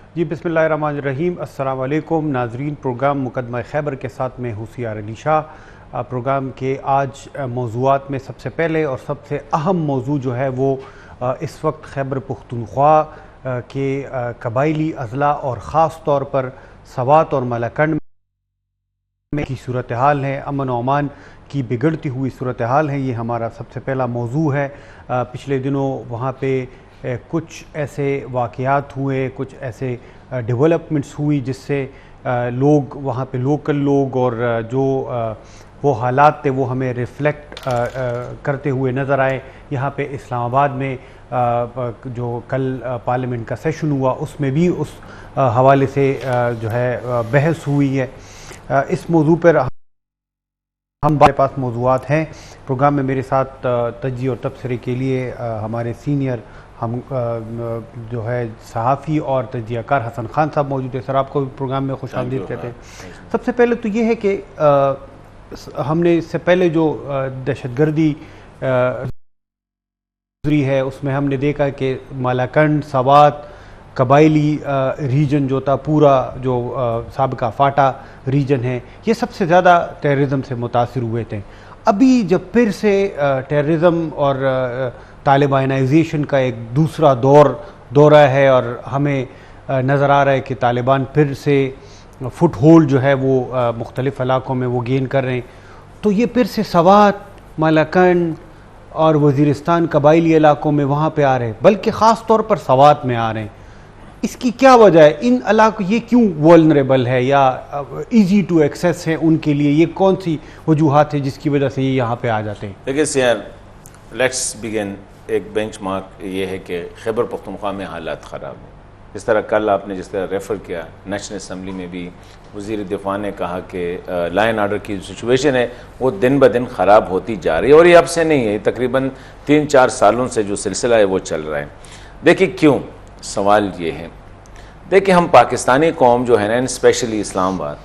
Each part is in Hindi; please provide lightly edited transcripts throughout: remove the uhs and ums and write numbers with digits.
जी बिस्मिल्लाहिर्रहमानिर्रहीम। अस्सलाम वालेकुम नाजरीन। प्रोग्राम मुकदमा खैबर के साथ मैं हुसियार अली शाह। प्रोग्राम के आज मौज़ूआत में सबसे पहले और सबसे अहम मौजू जो है वो इस वक्त खैबर पुख्तूनख्वा के कबायली अज़ला और ख़ास तौर पर सवात और मलाकंड में की सूरत हाल है, अमन और अमान की बिगड़ती हुई सूरत हाल है। ये हमारा सबसे पहला मौजू है। पिछले दिनों वहाँ पे कुछ ऐसे वाक़यात हुए, कुछ ऐसे डेवलपमेंट्स हुई जिससे लोग वहाँ पे लोकल लोग और जो वो हालात थे वो हमें रिफ़्लेक्ट करते हुए नज़र आए। यहाँ पे इस्लामाबाद में जो कल पार्लियामेंट का सेशन हुआ उसमें भी उस हवाले से जो है बहस हुई है। इस मौजू पर हमारे पास मौजूआत हैं। प्रोग्राम में मेरे साथ तज्ज़ी और तबसरे के लिए हमारे सीनियर हम जो है सहाफ़ी और तज्ज़ियाकार हसन खान साहब मौजूद है। सर, आपको भी प्रोग्राम में खुशामदीद कहते हैं। सबसे पहले तो ये है कि हमने इससे पहले जो दहशतगर्दी है उसमें हमने देखा कि मालाकंड, सवात, कबायली रीजन जो था पूरा जो साबिका फाटा रीजन है, ये सबसे ज़्यादा टेररिज्म से मुतासिर हुए थे। अभी जब फिर से टेररिज्म और तालिबानाइजेशन का एक दूसरा दौरा है और हमें नज़र आ रहा है कि तालिबान फिर से फुट होल्ड जो है वो मुख्तलिफ़ इलाक़ों में वो गेन कर रहे हैं, तो ये फिर से सवात, मालाकंड और वज़ीरिस्तान कबायली इलाक़ों में वहाँ पे आ रहे हैं, बल्कि ख़ास तौर पर सवात में आ रहे हैं। इसकी क्या वजह है? इन इलाक़ों ये क्यों वल्नरेबल है या इजी टू एक्सेस है उनके लिए? ये कौन सी वजूहात है जिसकी वजह से ये यहाँ पे आ जाते हैं? देखिए यार, लेट्स बिगिन। एक बेंचमार्क ये है कि खैबर पख्तूनख्वा में हालात ख़राब हैं। जिस तरह कल आपने जिस तरह रेफ़र किया, नेशनल असम्बली में भी वज़ीर दिफ़ा ने कहा कि लॉ एंड ऑर्डर की सिचुएशन है वो दिन ब दिन ख़राब होती जा रही है और ये अब से नहीं है, तकरीबन 3-4 सालों से जो सिलसिला है वो चल रहा है। देखिए क्यों, सवाल ये है, देखिए हम पाकिस्तानी कौम जो है ना, स्पेशली इस्लामाबाद,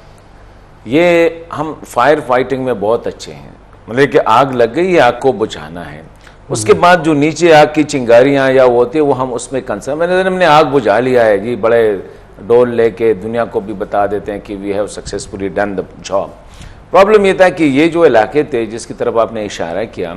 ये हम फायर फाइटिंग में बहुत अच्छे हैं। मतलब कि आग लग गई, आग को बुझाना है, उसके बाद जो नीचे आग की चिंगारियाँ या वो होती है वो हम उसमें कंसर्न, हमने आग बुझा लिया है जी, बड़े डोल लेके दुनिया को भी बता देते हैं कि we have successfully done the job. Problem ये था कि ये जो इलाके थे जिसकी तरफ आपने इशारा किया,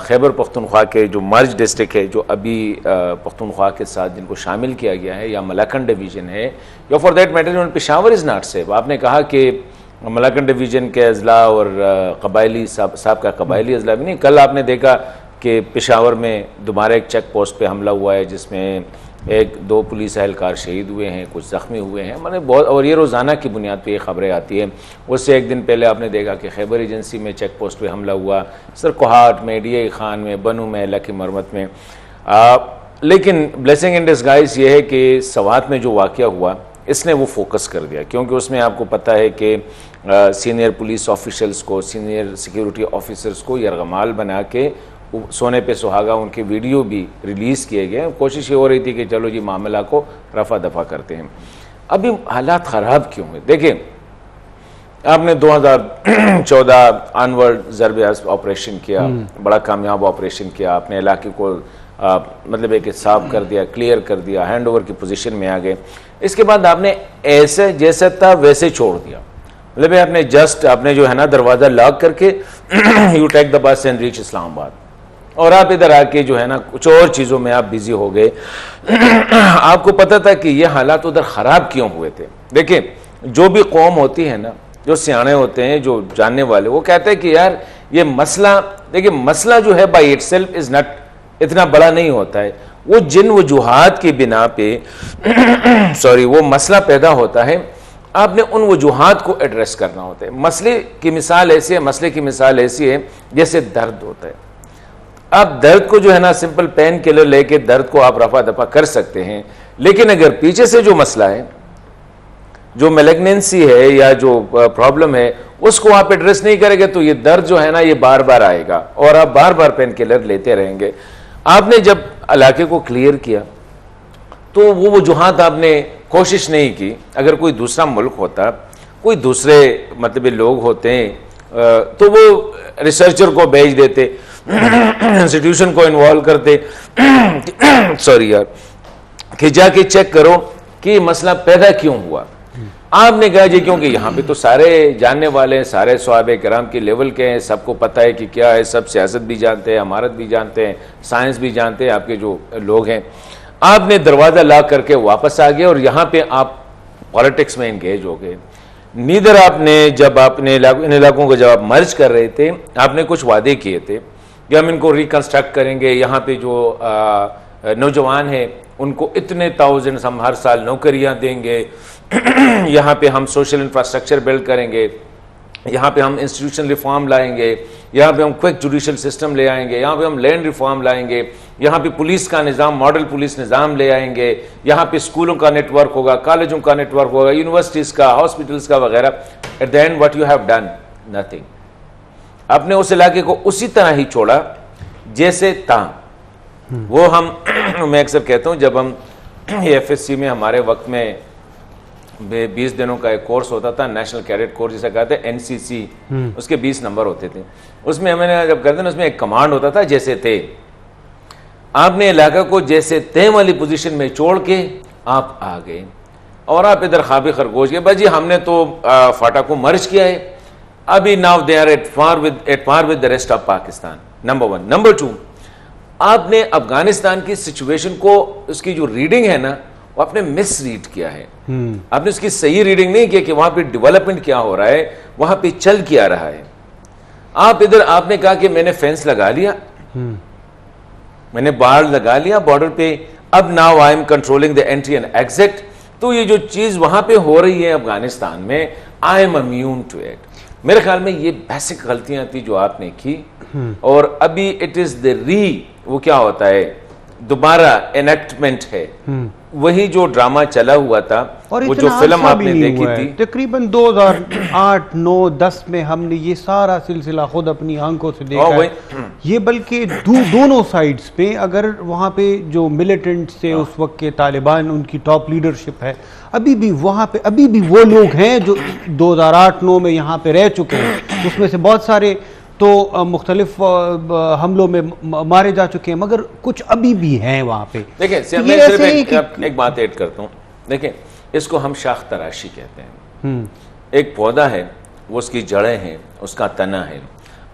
खैबर पख्तूनख्वा के जो मर्ज डिस्ट्रिक्ट है जो अभी पख्तूनख्वा के साथ जिनको शामिल किया गया है, या मलाकंड डिवीज़न है, या for that matter Peshawar is not safe. आपने कहा कि मलाकंड डिवीज़न के अज़ला और कबायली साहब का कबायली अज़ला भी नहीं। कल आपने देखा कि पेशावर में दोबारा एक चेक पोस्ट पे हमला हुआ है जिसमें 1-2 पुलिस एहलकार शहीद हुए हैं, कुछ ज़ख्मी हुए हैं। मैंने बहुत, और ये रोज़ाना की बुनियाद पे ये ख़बरें आती हैं। उससे एक दिन पहले आपने देखा कि खैबर एजेंसी में चेक पोस्ट पे हमला हुआ, सरकोहाट में, DI खान में, बनू में, लकी मरमत में। लेकिन ब्लेसिंग इन डिस्गाइज ये है कि सवात में जो वाक़या हुआ इसने वो फोकस कर दिया, क्योंकि उसमें आपको पता है कि सीनियर पुलिस ऑफिशल्स को, सीनियर सिक्योरिटी ऑफिसर्स को यरगमाल बना के सोने पे सुहागा उनके वीडियो भी रिलीज़ किए गए। कोशिश ये हो रही थी कि चलो जी मामला को रफा दफा करते हैं। अभी हालात ख़राब क्यों हुए? देखिए, आपने 2014 अनवर्ड ज़रब ऑपरेशन किया, बड़ा कामयाब ऑपरेशन किया, आपने इलाके को मतलब एक साफ कर दिया, क्लियर कर दिया, हैंड ओवर की पोजीशन में आ गए। इसके बाद आपने ऐसे जैसे था वैसे छोड़ दिया। मतलब आपने आपने जो है ना दरवाज़ा लॉक करके you take the bus and reach Islamabad, और आप इधर आके जो है ना कुछ और चीज़ों में आप बिजी हो गए। आपको पता था कि ये हालात उधर ख़राब क्यों हुए थे। देखिए, जो भी कौम होती है ना, जो सियाने होते हैं, जो जानने वाले, वो कहते हैं कि यार ये मसला, देखिए मसला जो है बाई इटसेल्फ इज़ नॉट इतना बड़ा नहीं होता है। वो जिन वजूहात की बिना पे सॉरी वो मसला पैदा होता है, आपने उन वजूहात को एड्रेस करना होता है। मसले की मिसाल ऐसी है जैसे दर्द होता है। आप दर्द को जो है ना सिंपल पेन किलर लेके दर्द को आप रफा दफा कर सकते हैं, लेकिन अगर पीछे से जो मसला है, जो मैलिग्नेंसी है या जो प्रॉब्लम है, उसको आप एड्रेस नहीं करेंगे तो ये दर्द जो है ना ये बार बार आएगा और आप बार बार पेन किलर लेते रहेंगे। आपने जब इलाके को क्लियर किया तो वो वजूहात आपने कोशिश नहीं की। अगर कोई दूसरा मुल्क होता, कोई दूसरे मतलब लोग होते हैं तो वो रिसर्चर को भेज देते, इंस्टीट्यूशन को इन्वॉल्व करते सॉरी यार, कि जाके चेक करो कि ये मसला पैदा क्यों हुआ। आपने कहा जी क्योंकि यहाँ पे तो सारे जानने वाले हैं, सारे सहाबे किराम के लेवल के हैं, सबको पता है कि क्या है, सब सियासत भी जानते हैं, अमारत भी जानते हैं, साइंस भी जानते हैं, आपके जो लोग हैं। आपने दरवाज़ा लॉक करके वापस आ गए और यहाँ पे आप पॉलिटिक्स में इंगेज हो गए। नीदर आपने जब आपने इन इलाकों को जब आप मर्ज कर रहे थे, आपने कुछ वादे किए थे कि हम इनको रिकंस्ट्रक्ट करेंगे, यहाँ पे जो नौजवान हैं उनको इतने थाउजेंड हम हर साल नौकरियाँ देंगे, यहाँ पे हम सोशल इंफ्रास्ट्रक्चर बिल्ड करेंगे, यहाँ पे हम इंस्टीट्यूशन रिफॉर्म लाएंगे, यहाँ पे हम क्विक जुडिशल सिस्टम ले आएंगे, यहाँ पे हम लैंड रिफॉर्म लाएंगे, यहाँ पे पुलिस का निज़ाम, मॉडल पुलिस निज़ाम ले आएंगे, यहाँ पे स्कूलों का नेटवर्क होगा, कॉलेजों का नेटवर्क होगा, यूनिवर्सिटीज़ का, हॉस्पिटल्स का वगैरह। At the end what you have done, nothing. आपने उस इलाके को उसी तरह ही छोड़ा जैसे था। वो हम मैं अक्सर कहता हूँ, जब हम FSC में हमारे वक्त में 20 दिनों का एक कोर्स होता था, नेशनल कैडेट कोर्स जिसे कहते हैं NCC, उसके 20 नंबर होते थे। उसमें हमें जब करते ना, उसमें एक कमांड होता था जैसे थे। आपने इलाका को जैसे थे वाली पोजीशन में छोड़ के आप आ गए और आप इधर खाबे खरगोश गए, बस जी हमने तो फाटा को मर्ज किया है, अभी now they are at par with the rest of Pakistan. Number 1। Number 2, आपने अफगानिस्तान की सिचुएशन को, उसकी जो रीडिंग है ना, वो आपने मिस रीड किया है। आपने उसकी सही रीडिंग नहीं किया कि वहां पे डेवलपमेंट क्या हो रहा है, वहां पे चल क्या रहा है। आप इधर आपने कहा कि मैंने फेंस लगा लिया, मैंने बाड़ लगा लिया बॉर्डर पे, अब now I am controlling the entry and exit. तो ये जो चीज वहां पे हो रही है अफगानिस्तान में, I am immune to it. मेरे ख्याल में ये बेसिक गलतियां थी जो आपने की, और अभी इट इज द वो क्या होता है, दोबारा एनेक्टमेंट है, वही जो ड्रामा चला हुआ था, और वो जो फिल्म आपने देखी थी। तकरीबन 2008, 9, 10 में हमने ये सारा सिलसिला खुद अपनी आंखों से देखा है। ये बल्कि दोनों साइड्स पे, अगर वहाँ पे जो मिलिटेंट्स थे उस वक्त के तालिबान, उनकी टॉप लीडरशिप है, अभी भी वहाँ पे अभी भी वो लोग हैं जो 2008-9 में यहाँ पे रह चुके हैं। उसमें से बहुत सारे तो मुख्तलिफ हमलों में मारे जा चुके हैं, मगर कुछ अभी भी हैं वहाँ पे। देखिए, मैं सिर्फ एक बात ऐड करता हूँ। देखिए, इसको हम शाख तराशी कहते हैं। एक पौधा है, वो उसकी जड़ें हैं, उसका तना है,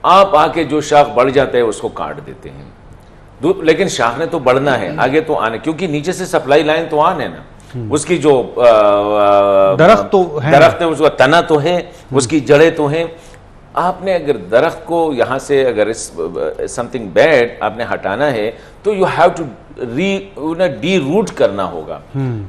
आप आके जो शाख बढ़ जाता है उसको काट देते हैं, लेकिन शाख ने तो बढ़ना है, आगे तो आने, क्योंकि नीचे से सप्लाई लाइन तो आन है ना, उसकी जो दरख्त है, उसका तना तो है, उसकी जड़ें तो हैं। आपने अगर दरख्त को यहाँ से अगर समथिंग बैड आपने हटाना है, तो you have to de root करना होगा।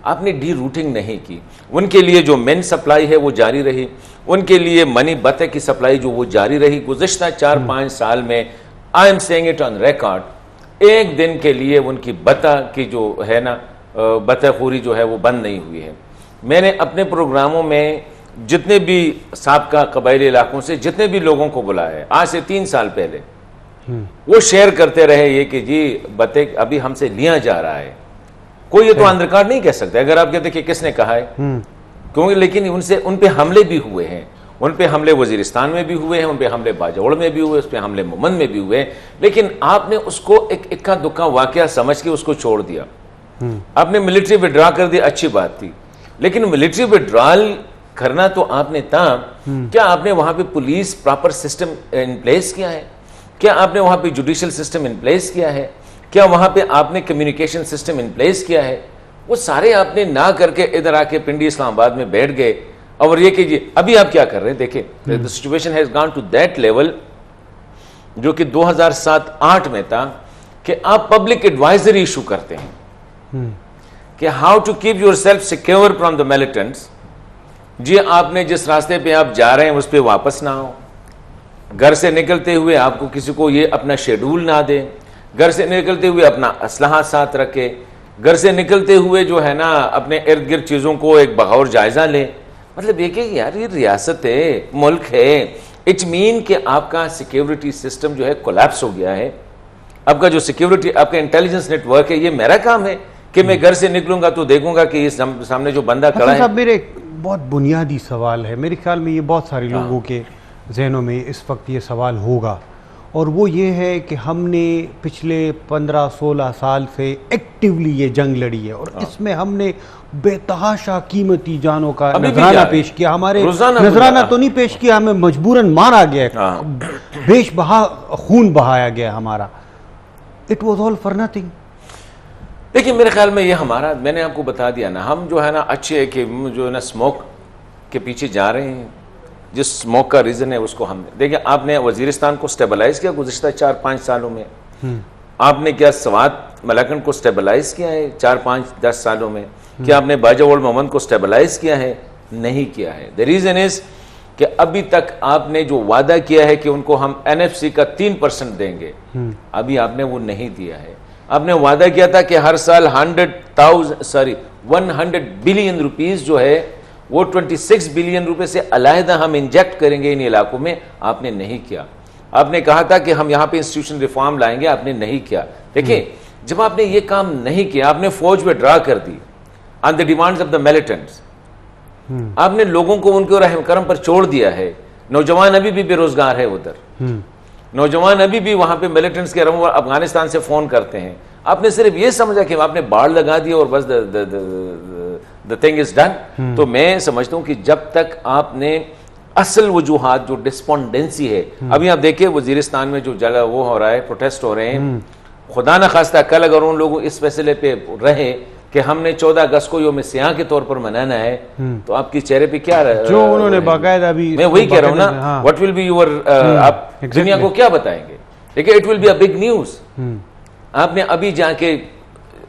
आपने डी रूटिंग नहीं की। उनके लिए जो मेन सप्लाई है वो जारी रही, उनके लिए मनी बत्ते की सप्लाई जो वो जारी रही। गुज़िश्ता 4-5 साल में, I am saying it on record, एक दिन के लिए उनकी बता की जो है ना, बत्ताखोरी जो है वो बंद नहीं हुई है। मैंने अपने प्रोग्रामों में जितने भी साबका कबायली इलाकों से जितने भी लोगों को बुलाया है, आज से 3 साल पहले, वो शेयर करते रहे ये कि जी बते अभी हमसे लिया जा रहा है। कोई ये तो ऑन रिकॉर्ड नहीं कह सकता। अगर आप कहते कि किसने कहा है, क्योंकि लेकिन उन पे हमले भी हुए हैं, उन पे हमले वजीरिस्तान में भी हुए हैं, उन पे हमले बाजौड़ में भी हुए, उस पे हमले मोमन में भी हुए हैं, लेकिन आपने उसको एक इक्का दुक्का वाकया समझ के उसको छोड़ दिया। आपने मिलिट्री विड्रॉ कर दिया, अच्छी बात थी, लेकिन मिलिट्री विड्रॉल करना तो आपने था। क्या आपने वहां पे police proper system in place किया है? क्या आपने वहां पे जुडिशियल सिस्टम इन प्लेस किया है? क्या वहां पे आपने कम्युनिकेशन सिस्टम इन प्लेस किया है? वो सारे आपने ना करके इधर आके पिंडी इस्लामाबाद में बैठ गए और ये कीजिए। अभी आप क्या कर रहे हैं, देखिए the situation has gone to that level जो कि 2007-8 में था कि आप पब्लिक एडवाइजरी इशू करते हैं कि how to keep yourself secure from the militants. जी आपने जिस रास्ते पे आप जा रहे हैं उस पर वापस ना आओ, घर से निकलते हुए आपको किसी को ये अपना शेड्यूल ना दे, घर से निकलते हुए अपना असलहा साथ रखे, घर से निकलते हुए जो है ना अपने इर्द गिर्द चीज़ों को एक बगौर जायजा लें। मतलब ये कि यार ये रियासत है, मुल्क है, इट मीन कि आपका सिक्योरिटी सिस्टम जो है कोलैप्स हो गया है। आपका जो सिक्योरिटी, आपका इंटेलिजेंस नेटवर्क है, ये मेरा काम है कि मैं घर से निकलूंगा तो देखूंगा कि इस सामने जो बंदा खड़ा है। मेरे बहुत बुनियादी सवाल है, मेरे ख्याल में ये बहुत सारे लोगों के जहनों में इस वक्त ये सवाल होगा, और वो ये है कि हमने पिछले 15-16 साल से एक्टिवली ये जंग लड़ी है और इसमें हमने बेतहाशा कीमती जानों का अभी भी नजराना जा रहे पेश किया। हमारे रोजाना नजराना तो नहीं पेश किया, हमें मजबूरन मारा गया, हाँ। बेशबहा खून बहाया गया हमारा। It was all for nothing. देखिए मेरे ख्याल में ये हमारा, मैंने आपको बता दिया ना, हम जो है ना अच्छे है कि जो है ना स्मोक के पीछे जा रहे हैं। जिस स्मोक का रीज़न है उसको हम देखिए, आपने वजीरिस्तान को स्टेबलाइज किया गुज़िश्ता 4-5 सालों में। आपने क्या स्वात मलाकन को स्टेबलाइज किया है 4-5-10 सालों में? क्या आपने बाजा ओल्ड मोहम्मद को स्टेबलाइज किया है? नहीं किया है। द रीज़न इज़ कि अभी तक आपने जो वादा किया है कि उनको हम NFC का 3% देंगे, अभी आपने वो नहीं दिया है। आपने वादा किया था कि हर साल 100 बिलियन रुपीस जो है वो 26 बिलियन रुपए से अलहदा हम इंजेक्ट करेंगे इन इलाकों में, आपने नहीं किया। आपने कहा था कि हम यहाँ पे इंस्टीट्यूशन रिफॉर्म लाएंगे, आपने नहीं किया। देखिए जब आपने ये काम नहीं किया, आपने फौज पे ड्रा कर दी on the demands of the militants, आपने लोगों को उनके रहम करम पर छोड़ दिया है। नौजवान अभी भी बेरोजगार है उधर, नौजवान अभी भी वहां पे मिलिटेंट्स के अफगानिस्तान से फोन करते हैं। आपने सिर्फ ये समझा कि आपने बाढ़ लगा दिया और बस द थिंग इज डन। तो मैं समझता हूं कि जब तक आपने असल वजूहात जो डिस्पोंडेंसी है, अभी आप देखिए वजीरिस्तान में जो जगह वो हो रहा है, प्रोटेस्ट हो रहे हैं, खुदा न खास्ता कल अगर उन लोगों इस फैसले पे रहे कि हमने 14 अगस्त को योम सियाह के तौर पर मनाना है, तो आपके चेहरे पे क्या जो उन्होंने बाकायदा अभी, मैं वही कह रहा हूँ ना, व्हाट विल बी योर, आप दुनिया को क्या बताएंगे? देखिए it will be a big news. आपने अभी जाके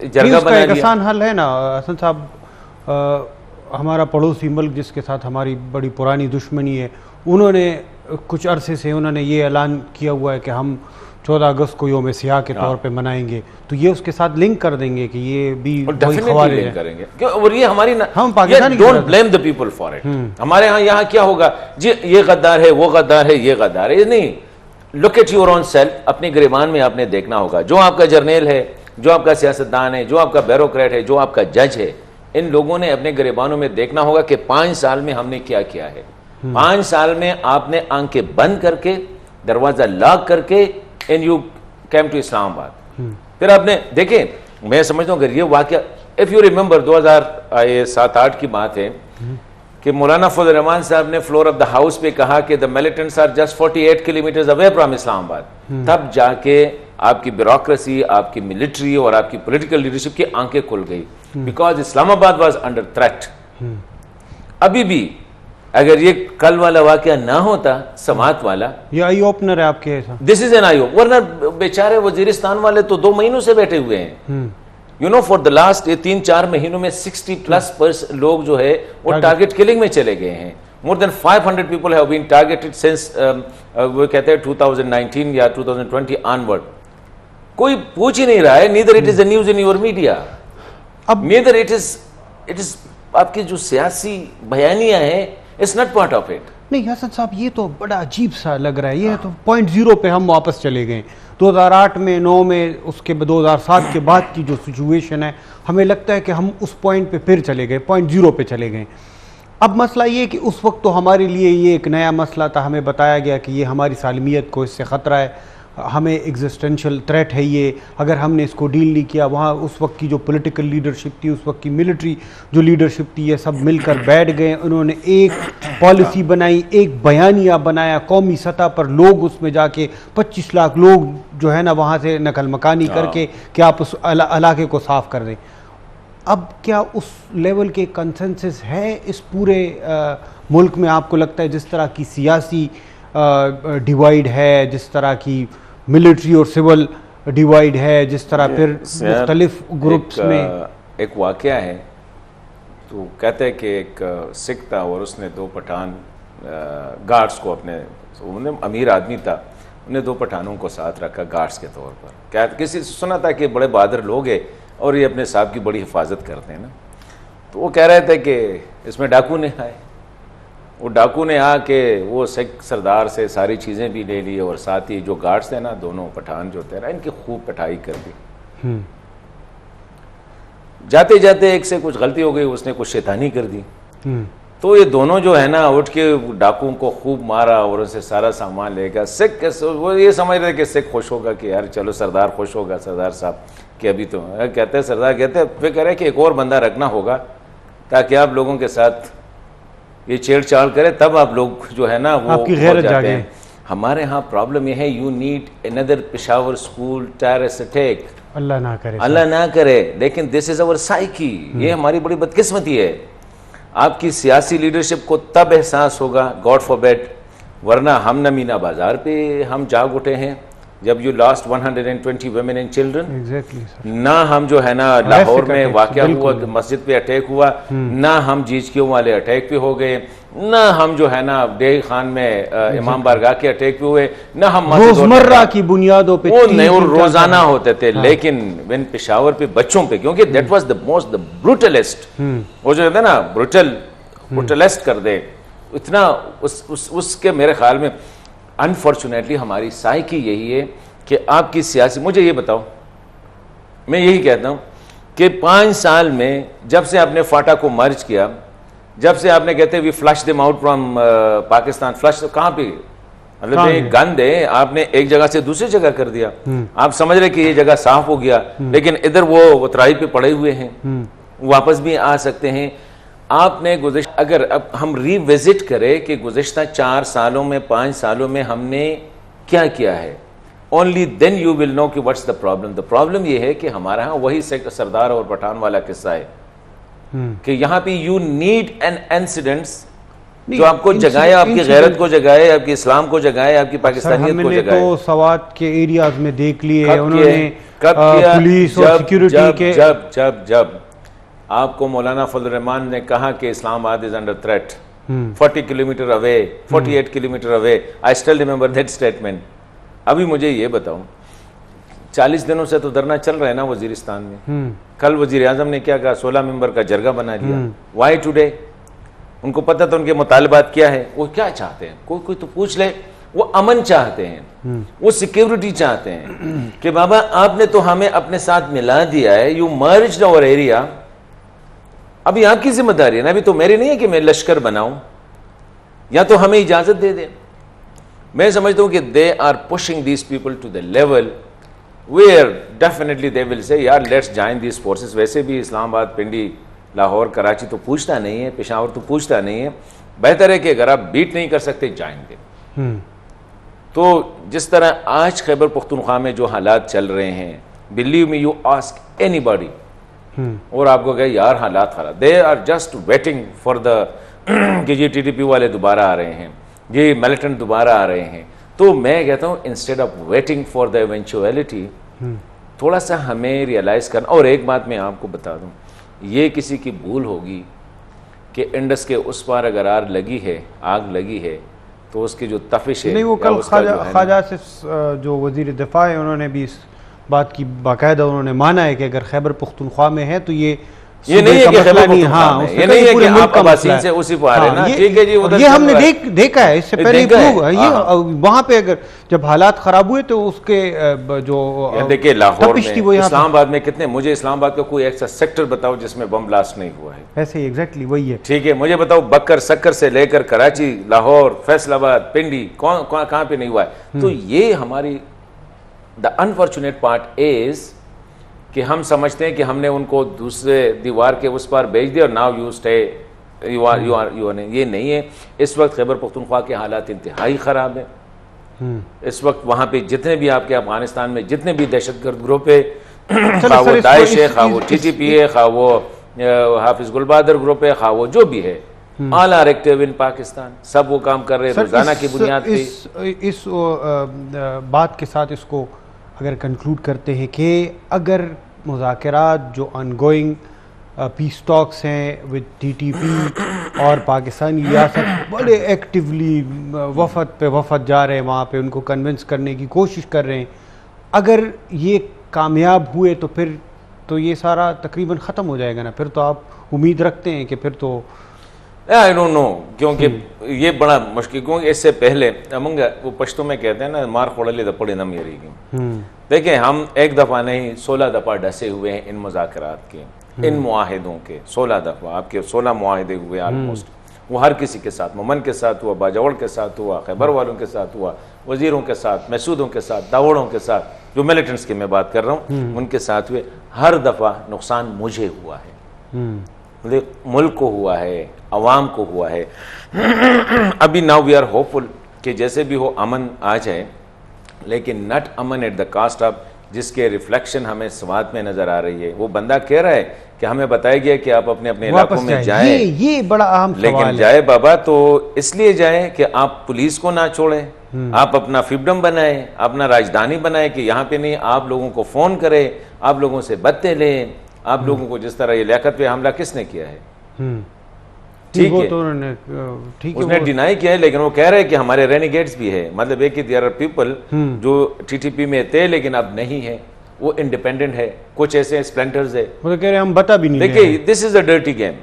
जरगा बना दिया। आसान हल है ना हसन साहब, हमारा पड़ोसी मुल्क जिसके साथ हमारी बड़ी पुरानी दुश्मनी है, उन्होंने कुछ अरसे से उन्होंने ये ऐलान किया हुआ है कि हम 14 अगस्त को योम सियाह के तौर पे मनाएंगे, तो ये उसके साथ लिंक कर देंगे कि ये भी वही खवारे लिंक करेंगे। क्यों? और ये हमारी हम Pakistani don't blame the people for it. हमारे यहाँ क्या होगा जी, ये गद्दार है, वो गद्दार है, ये गद्दार है, नहीं। Look at your own self. अपने गिरबान में आपने देखना होगा, जो आपका जर्नल है, जो आपका सियासतदान है, जो आपका ब्यूरोक्रेट है, जो आपका जज है, इन लोगों ने अपने गिरबानों में देखना होगा कि 5 साल में हमने क्या किया है। 5 साल में आपने आंखें बंद करके, दरवाजा लॉक करके and you came to Islamabad. फिर आपने देखे, मैं समझता हूँ अगर ये वाकया, इफ यू रिमेंबर 2007-8 की बात है कि मौलाना फजल रहमान साहब ने फ्लोर ऑफ द हाउस पे कहा कि the militants are just 48 kilometre away from Islamabad. तब जाके आपकी ब्यूरोक्रेसी, आपकी मिलिट्री और आपकी पॉलिटिकल लीडरशिप की आंखें खुल गई, because Islamabad was under threat. अभी भी अगर ये कल वाला वाकया ना होता, समात वाला, ये आई ओपनर है आपके ऐसा, this is an eye opener. वरना बेचारे वजीरिस्तान वाले तो 2 महीनों से बैठे हुए हैं। You know for the last 3-4 महीनों में 60+ लोग जो है वो टारगेट किलिंग में चले गए हैं। More than 500 people have been targeted since वो कहते हैं 2019 या 2020 ऑनवर्ड। कोई पूछ ही नहीं रहा है, neither it is the news in your media, अब नीदर इट इज आपकी जो सियासी बयानियां हैं, it's not part of it. नहीं हसन साहब, ये तो बड़ा अजीब सा लग रहा है। ये तो पॉइंट 0 पे हम वापस चले गए। 2008 में, 9 में, उसके 2007 के बाद की जो सिचुएशन है, हमें लगता है कि हम उस पॉइंट पे फिर चले गए, पॉइंट 0 पे चले गए। अब मसला ये कि उस वक्त तो हमारे लिए ये एक नया मसला था, हमें बताया गया कि ये हमारी सालमियत को इससे ख़तरा है, हमें एग्जिस्टेंशियल थ्रेट है ये, अगर हमने इसको डील नहीं किया। वहाँ उस वक्त की जो पॉलिटिकल लीडरशिप थी, उस वक्त की मिलिट्री जो लीडरशिप थी, ये सब मिलकर बैठ गए, उन्होंने एक पॉलिसी बनाई, एक बयानिया बनाया कौमी सतह पर। लोग उसमें जाके 25 लाख लोग जो है ना वहाँ से नकल मकानी करके कि आप उस इलाके को साफ़ कर दें। अब क्या उस लेवल के कंसेंसस है इस पूरे मुल्क में? आपको लगता है जिस तरह की सियासी डिवाइड है, जिस तरह की मिलिट्री और सिविल डिवाइड है, जिस तरह फिर मुख्तलिफ ग्रुप्स में एक वाकया है, तो कहते हैं कि एक सिख था और उसने 2 पठान गार्ड्स को अपने, उन्हें अमीर आदमी था, उन्हें 2 पठानों को साथ रखा गार्ड्स के तौर पर। क्या किसी से सुना था कि बड़े बहादुर लोग हैं और ये अपने साहब की बड़ी हिफाजत करते हैं ना, तो वो कह रहे थे कि इसमें डाकू ने आए, वो डाकू ने आके वो सिख सरदार से सारी चीज़ें भी ले ली और साथ ही जो गार्ड्स थे ना, दोनों पठान जो थे ना, इनकी खूब पिटाई कर दी। जाते जाते एक से कुछ गलती हो गई, उसने कुछ शैतानी कर दी, तो ये दोनों जो है ना उठ के डाकुओं को खूब मारा और उनसे सारा सामान ले गया। सिख वो ये समझ रहे कि सिख खुश होगा कि यार चलो सरदार खुश होगा, सरदार साहब कि अभी तो कहते हैं, सरदार कहते हैं, फिर कह रहे कि एक और बंदा रखना होगा ताकि आप लोगों के साथ ये छेड़छाड़ करें, तब आप लोग जो है ना वो आपकी गैरत जागे। हमारे यहाँ प्रॉब्लम ये है, you need another Peshawar school terrorist attack, अल्लाह ना करे, अल्लाह ना करे, लेकिन दिस इज अवर साइकी। ये हमारी बड़ी बदकिस्मती है। आपकी सियासी लीडरशिप को तब एहसास होगा, गॉड फॉरबिड, वरना हम नमीना बाजार पे हम जाग उठे हैं जब you lost 120 women and children. Exactly ना हम जो है ना लाहौर में वाकया हुआ कि मस्जिद पे अटैक हुआ, ना हम जीजक्यू वाले अटैक पे हो गए, ना हम जो है ना देही खान में इमाम बारगाह के अटैक पे हुए, ना हम रोजमर्रा की बुनियादों पे वो नहीं, रोजाना होते थे। लेकिन वेन पेशावर पे बच्चों पे, क्योंकि that was the most the brutalest, वो जो है ना ब्रूटलेस्ट कर दे इतना, उसके मेरे ख्याल में अनफॉर्चुनेटली हमारी साइकी यही है कि आपकी सियासी, मुझे ये बताओ, मैं यही कहता हूं कि 5 साल में जब से आपने फाटा को मर्ज किया, जब से आपने कहते we flush them out from Pakistan, flush तो कहां पे, मतलब एक गंद है, आपने एक जगह से दूसरी जगह कर दिया। आप समझ रहे कि ये जगह साफ हो गया, लेकिन इधर वो उतराई पे पड़े हुए हैं, वापस भी आ सकते हैं। आपने अगर अब हम रिविजिट करें कि गुज़िश्ता 4 सालों में 5 सालों में हमने क्या किया है, only then you will know कि what's the problem. The problem ये है कि हमारे यहाँ वही सरदार और पठान वाला किस्सा है कि यहाँ पे यू नीड एन इंसिडेंट्स जो आपको जगाए, आपकी गैरत को जगाए, आपकी इस्लाम को जगाए, आपकी पाकिस्तानियत को जगाए। तो सवात के एरियाज में देख लिए उन्होंने, कब किया, पुलिस और सिक्योरिटी के, जब आपको मौलाना फजल रहमान ने कहा कि Islamabad is under threat, 40 kilometre away, 48 kilometre away, I still remember that statement. अभी मुझे ये बताओ, 40 दिनों से तो धरना चल रहा है ना वजीरिस्तान में। कल वजीर आजम ने क्या कहा, 16 मेंबर का जरगा बना दिया। Why today? उनको पता था उनके मुतालबात क्या है, वो क्या चाहते हैं, कोई तो पूछ ले। वो अमन चाहते हैं, वो सिक्योरिटी चाहते हैं कि बाबा आपने तो हमें अपने साथ मिला दिया है, यू मर्ज्ड आवर एरिया, अभी आपकी जिम्मेदारी है ना, अभी तो मेरी नहीं है कि मैं लश्कर बनाऊं, या तो हमें इजाजत दे दें। मैं समझता हूं कि they are pushing these people to the level where definitely they will say यार लेट्स जॉइन दीज फोर्सेस। वैसे भी इस्लामाबाद, पिंडी, लाहौर, कराची तो पूछता नहीं है, पेशावर तो पूछता नहीं है। बेहतर है कि अगर आप बीट नहीं कर सकते ज्वाइन दें। तो जिस तरह आज खैबर पख्तूनख्वा में जो हालात चल रहे हैं, believe me, you ask anybody और आपको कहे यार हालात खराब, they are just waiting for the कि ये टीडीपी वाले दोबारा आ रहे हैं, ये मिलिटेंट दोबारा आ रहे हैं। तो मैं कहता हूँ instead of waiting for the eventuality, थोड़ा सा हमें रियलाइज करना। और एक बात मैं आपको बता दूं, ये किसी की भूल होगी कि इंडस के उस पार अगर आग लगी है तो उसकी जो तफिश है, नहीं वो कल ख्वाजा से जो वजीर दिफा है उन्होंने भी इस बात की बाकायदा उन्होंने माना है कि अगर खैबर पख्तूनख्वा में है तो ये नहीं है कि खैबर पख्तूनख्वा में, ये नहीं है कि आप अब्बासीन से उसी को आ रहे हैं ना, ठीक है जी, ये हमने देखा है इससे पहले ये वहां पे अगर जब हालात खराब हुए तो उसके जो देखिए लाहौर में, इस्लामाबाद में कितने, मुझे इस्लामाबाद का कोई ऐसा सेक्टर बताओ जिसमें बम ब्लास्ट नहीं हुआ है। ऐसे ही एग्जैक्टली वही है। ठीक है, मुझे बताओ बकर सक्कर से लेकर कराची, लाहौर, फैसलाबाद, पिंडी, कहाँ पे नहीं हुआ है। तो ये हमारी द अनफॉर्चुनेट पार्ट इज कि हम समझते हैं कि हमने उनको दूसरे दीवार के उस पार भेज दिया और now you stay, you are ये नहीं है। इस वक्त खैबर पख्तूनख्वा के हालात इंतहाई ख़राब है। इस वक्त वहाँ पे जितने भी आपके अफगानिस्तान में जितने भी दहशतगर्द ग्रुप है, खा वो दाइश है, खा वो TTP है, खा वो हाफिज गुलबादर ग्रुप है, खा वो जो भी है, all are active in Pakistan, सब वो काम कर रहे हैं रोजाना की बुनियाद पे। इस बात के साथ इसको अगर कंक्लूड करते हैं कि अगर मुज़ाकरात जो ऑनगोइंग पीस टॉक्स हैं विद TTP और पाकिस्तानी रियासत बड़े एक्टिवली वफद पे वफद जा रहे हैं, वहाँ पे उनको कन्विंस करने की कोशिश कर रहे हैं, अगर ये कामयाब हुए तो फिर तो ये सारा तकरीबन ख़त्म हो जाएगा ना? फिर तो आप उम्मीद रखते हैं कि फिर तो आई डोंट नो, क्योंकि ये बड़ा मुश्किल, क्योंकि इससे पहले अमंग वो पश्तो में कहते हैं ना, मार खोड़ले दपड़े न मेरेगी। देखिए हम एक दफ़ा नहीं 16 दफ़ा डसे हुए हैं इन मुज़ाकरात के, इन मुआहिदों के। 16 दफ़ा आपके 16 मुआहिदे हुए ऑलमोस्ट। वो हर किसी के साथ, मोमन के साथ हुआ, बाजावड़ के साथ हुआ, खैबर वालों के साथ हुआ, वजीरों के साथ, महसूदों के साथ, दावड़ों के साथ, जो मिलिटेंट्स की मैं बात कर रहा हूँ उनके साथ हुए। हर दफ़ा नुकसान मुझे हुआ है, मुल्क को हुआ है, अवाम को हुआ है। अभी नाउ वी आर होपफुल कि जैसे भी हो अमन आ जाए, लेकिन नट अमन एट द कास्ट ऑफ जिसके रिफ्लेक्शन हमें स्वात में नजर आ रही है। वो बंदा कह रहा है कि हमें बताया गया कि आप अपने अपने इलाकों में जाएं, ये बड़ा अहम सवाल लेकिन जाए बाबा तो इसलिए जाए कि आप पुलिस को ना छोड़ें, आप अपना फिफ्डम बनाए, अपना राजधानी बनाए कि यहाँ पे नहीं, आप लोगों को फोन करें, आप लोगों से बत्ते लें, आप लोगों को जिस तरह ये लियाकत पे हमला किसने किया है, ठीक है, तो उन्होंने ठीक है, उसने डिनाई किया है, लेकिन वो कह रहे हैं कि हमारे रेनिगेट्स भी है, मतलब एक ही देयर आर पीपल जो टीटीपी में थे लेकिन अब नहीं है, वो इंडिपेंडेंट है, कुछ ऐसे स्प्लेंटर्स है, वो तो कह रहे हैं हम बता भी नहीं। देखिए this is a dirty game,